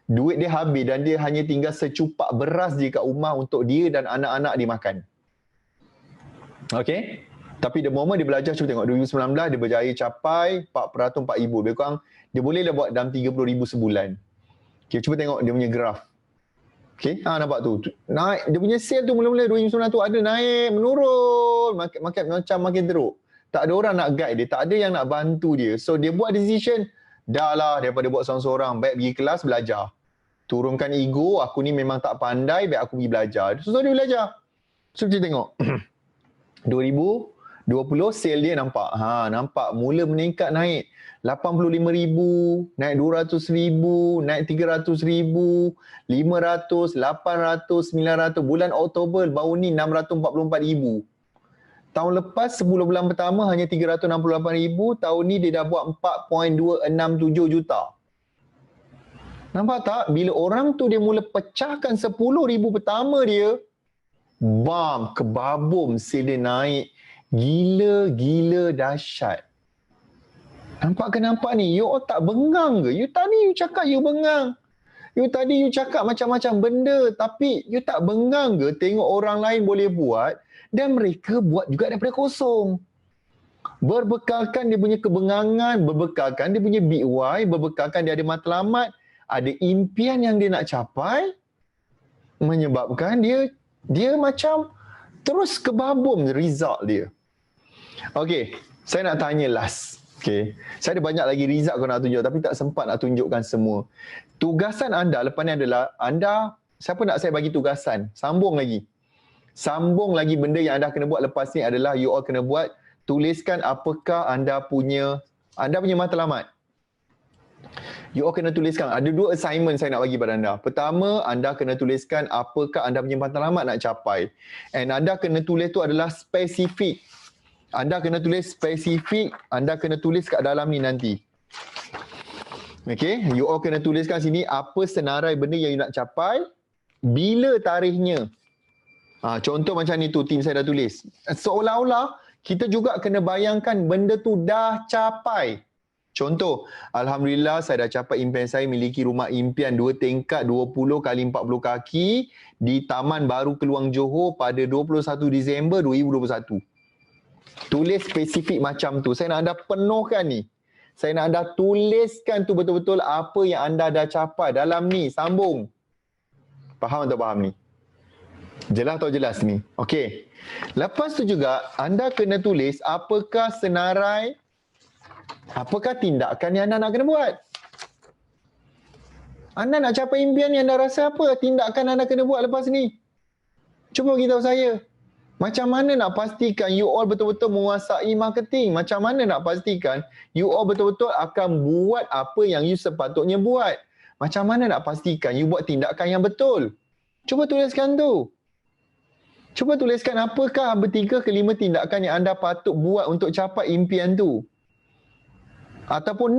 duit dia habis dan dia hanya tinggal secupak beras je kat rumah untuk dia dan anak-anak dia makan. Okay. Tapi the moment dia belajar, cuba tengok 2019 dia berjaya capai 4% 4,000. Lebih kurang dia boleh dah buat dalam 30,000 sebulan. Okay, cuba tengok dia punya graf. Okay, nampak tu. Naik, dia punya sale tu mula-mula 2019 tu ada naik, menurun. Macam makin teruk. Tak ada orang nak guide dia, tak ada yang nak bantu dia. So dia buat decision, dah lah daripada buat seorang-seorang, baik pergi kelas belajar. Turunkan ego, aku ni memang tak pandai, baik aku pergi belajar. So dia belajar. So kita tengok. 2020 sale dia nampak. Nampak mula meningkat naik. 85,000, naik 200,000, naik 300,000, 500, 800, 900. Bulan Oktober baru ni 644,000. Tahun lepas 10 bulan pertama hanya 368,000, tahun ni dia dah buat 4.267 juta. Nampak tak? Bila orang tu dia mula pecahkan 10,000 pertama dia, bam, kebabum sale dia naik. Gila-gila dahsyat. Nampak ke nampak ni? You all tak bengang ke? You tadi you cakap you bengang. You tadi you cakap macam-macam benda tapi you tak bengang ke tengok orang lain boleh buat dan mereka buat juga daripada kosong. Berbekalkan dia punya kebengangan, berbekalkan dia punya big why, berbekalkan dia ada matlamat, ada impian yang dia nak capai, menyebabkan dia macam terus kebabum result dia. Okey, saya nak tanya last. Okay. Saya ada banyak lagi result kau nak tunjuk tapi tak sempat nak tunjukkan semua. Tugasan anda lepas ni adalah siapa nak saya bagi tugasan? Sambung lagi benda yang anda kena buat lepas ni adalah you all kena buat, tuliskan apakah anda punya matlamat. You all kena tuliskan. Ada 2 assignment saya nak bagi pada anda. Pertama, anda kena tuliskan apakah anda punya matlamat nak capai. And anda kena tulis tu adalah spesifik. Anda kena tulis spesifik, anda kena tulis kat dalam ni nanti. Okay, you all kena tuliskan sini apa senarai benda yang you nak capai, bila tarikhnya. Contoh macam ni tu, tim saya dah tulis. Seolah-olah kita juga kena bayangkan benda tu dah capai. Contoh, Alhamdulillah saya dah capai impian saya miliki rumah impian 2 tingkat 20 kali 40 kaki di Taman Baru Keluang Johor pada 21 Disember 2021. Tulis spesifik macam tu. Saya nak anda penuhkan ni. Saya nak anda tuliskan tu betul-betul apa yang anda dah capai dalam ni. Sambung. Faham atau faham ni? Jelas atau jelas ni? Okey. Lepas tu juga anda kena tulis apakah senarai, apakah tindakan yang anda nak kena buat. Anda nak capai impian ni, anda rasa apa tindakan anda kena buat lepas ni? Cuba beritahu saya. Macam mana nak pastikan you all betul-betul menguasai marketing? Macam mana nak pastikan you all betul-betul akan buat apa yang you sepatutnya buat? Macam mana nak pastikan you buat tindakan yang betul? Cuba tuliskan tu. Cuba tuliskan apakah 3 ke 5 tindakan yang anda patut buat untuk capai impian tu. Ataupun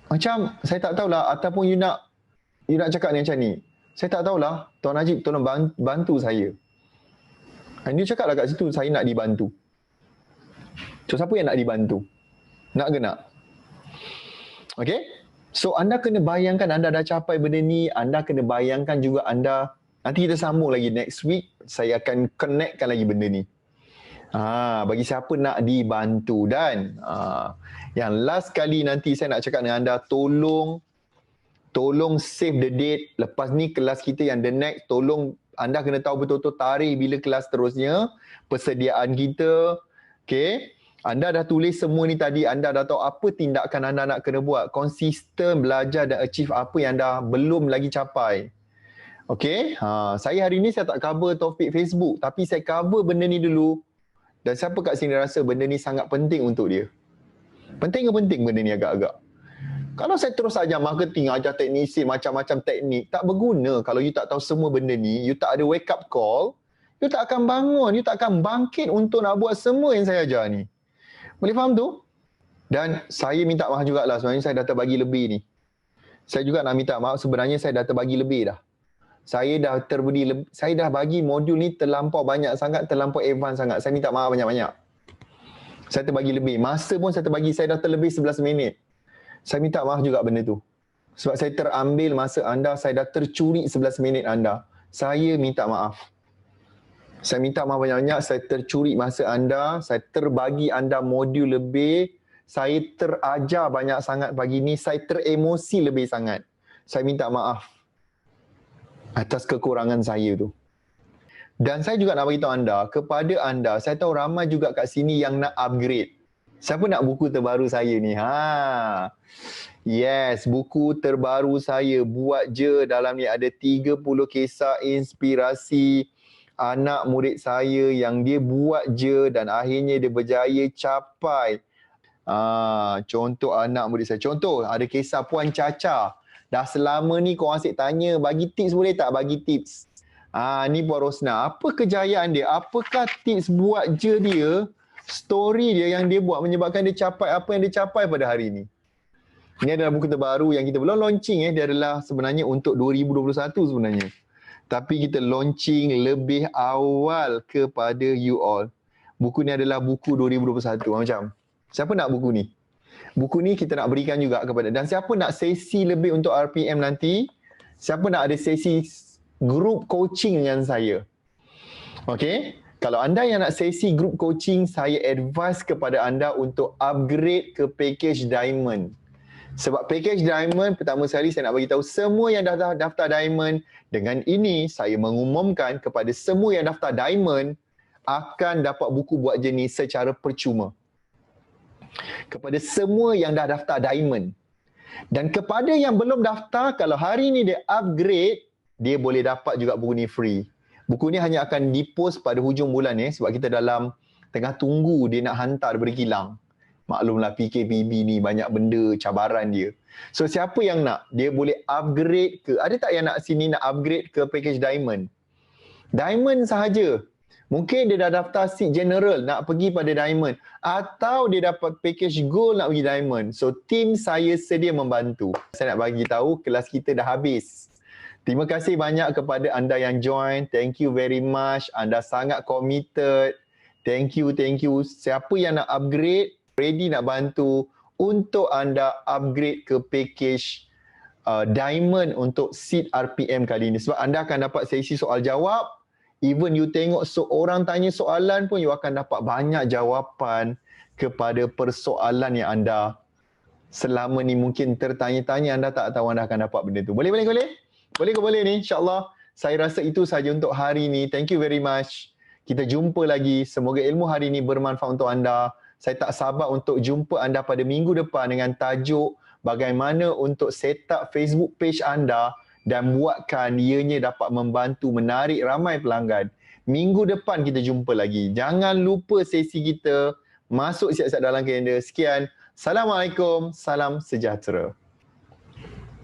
macam saya tak tahulah, ataupun you nak cakap ni macam ni. Saya tak tahulah, Tuan Najib tolong bantu saya. Dia cakaplah kat situ, saya nak dibantu. So, siapa yang nak dibantu? Nak ke nak? Okay? So, anda kena bayangkan anda dah capai benda ni. Anda kena bayangkan juga anda, nanti kita sambung lagi next week. Saya akan connectkan lagi benda ni. Bagi siapa nak dibantu. Dan yang last kali nanti saya nak cakap dengan anda, tolong save the date. Lepas ni kelas kita yang the next, tolong anda kena tahu betul-betul tarikh bila kelas terusnya, persediaan kita. Okay? Anda dah tulis semua ni tadi, anda dah tahu apa tindakan anda nak kena buat. Konsisten belajar dan achieve apa yang anda belum lagi capai. Okay? Saya hari ni saya tak cover topik Facebook, tapi saya cover benda ni dulu. Dan siapa kat sini rasa benda ni sangat penting untuk dia? Penting ke penting benda ni agak-agak? Kalau saya terus ajar marketing, ajar teknisi, macam-macam teknik, tak berguna kalau you tak tahu semua benda ni, you tak ada wake up call, you tak akan bangun, you tak akan bangkit untuk nak buat semua yang saya ajar ni. Boleh faham tu? Dan saya minta maaf jugalah, sebenarnya saya dah terbagi lebih ni. Saya juga nak minta maaf, sebenarnya saya dah terbagi lebih dah. Saya dah bagi modul ni terlampau banyak sangat, terlampau advance sangat. Saya minta maaf banyak-banyak. Saya terbagi lebih. Masa pun saya terbagi, saya dah terlebih 11 minit. Saya minta maaf juga benda tu. Sebab saya terambil masa anda, saya dah tercuri 11 minit anda. Saya minta maaf. Saya minta maaf banyak-banyak, saya tercuri masa anda, saya terbagi anda modul lebih, saya terajar banyak sangat pagi ni, saya teremosi lebih sangat. Saya minta maaf atas kekurangan saya tu. Dan saya juga nak beritahu anda, kepada anda, saya tahu ramai juga kat sini yang nak upgrade. Siapa nak buku terbaru saya ni? Yes, buku terbaru saya. Buat je, dalam ni ada 30 kisah inspirasi anak murid saya yang dia buat je dan akhirnya dia berjaya capai. Contoh anak murid saya. Contoh, ada kisah Puan Caca. Dah selama ni korang asyik tanya, bagi tips boleh tak? Bagi tips. Ni Puan Rosna. Apa kejayaan dia? Apakah tips buat je dia? Story dia yang dia buat menyebabkan dia capai apa yang dia capai pada hari ini. Ini adalah buku terbaru yang kita belum launching. Dia adalah sebenarnya untuk 2021 sebenarnya. Tapi kita launching lebih awal kepada you all. Buku ni adalah buku 2021. Macam, siapa nak buku ni? Buku ni kita nak berikan juga kepada, dan siapa nak sesi lebih untuk RPM nanti, siapa nak ada sesi group coaching dengan saya. Okay? Kalau anda yang nak sesi group coaching, saya advise kepada anda untuk upgrade ke package Diamond. Sebab package Diamond, pertama sekali saya nak bagi tahu semua yang dah daftar Diamond, dengan ini saya mengumumkan kepada semua yang daftar Diamond akan dapat buku buat jenis secara percuma. Kepada semua yang dah daftar Diamond. Dan kepada yang belum daftar, kalau hari ini dia upgrade, dia boleh dapat juga buku ni free. Buku ni hanya akan dipost pada hujung bulan sebab kita dalam tengah tunggu dia nak hantar daripada kilang. Maklumlah PKPB ni banyak benda, cabaran dia. So siapa yang nak, dia boleh upgrade ke, ada tak yang nak sini nak upgrade ke package Diamond? Diamond sahaja. Mungkin dia dah daftar seat general nak pergi pada Diamond. Atau dia dapat package gold nak pergi Diamond. So tim saya sedia membantu. Saya nak bagi tahu kelas kita dah habis. Terima kasih banyak kepada anda yang join. Thank you very much. Anda sangat committed. Thank you. Siapa yang nak upgrade, ready nak bantu untuk anda upgrade ke package Diamond untuk seat RPM kali ini. Sebab anda akan dapat sesi soal jawab. Even you tengok seorang tanya soalan pun, you akan dapat banyak jawapan kepada persoalan yang anda selama ni mungkin tertanya-tanya, anda tak tahu anda akan dapat benda tu. Boleh ni, insyaAllah. Saya rasa itu saja untuk hari ini. Thank you very much. Kita jumpa lagi. Semoga ilmu hari ini bermanfaat untuk anda. Saya tak sabar untuk jumpa anda pada minggu depan dengan tajuk bagaimana untuk set up Facebook page anda dan buatkan ianya dapat membantu menarik ramai pelanggan. Minggu depan kita jumpa lagi. Jangan lupa sesi kita masuk siap-siap dalam kalender. Sekian. Assalamualaikum. Salam sejahtera.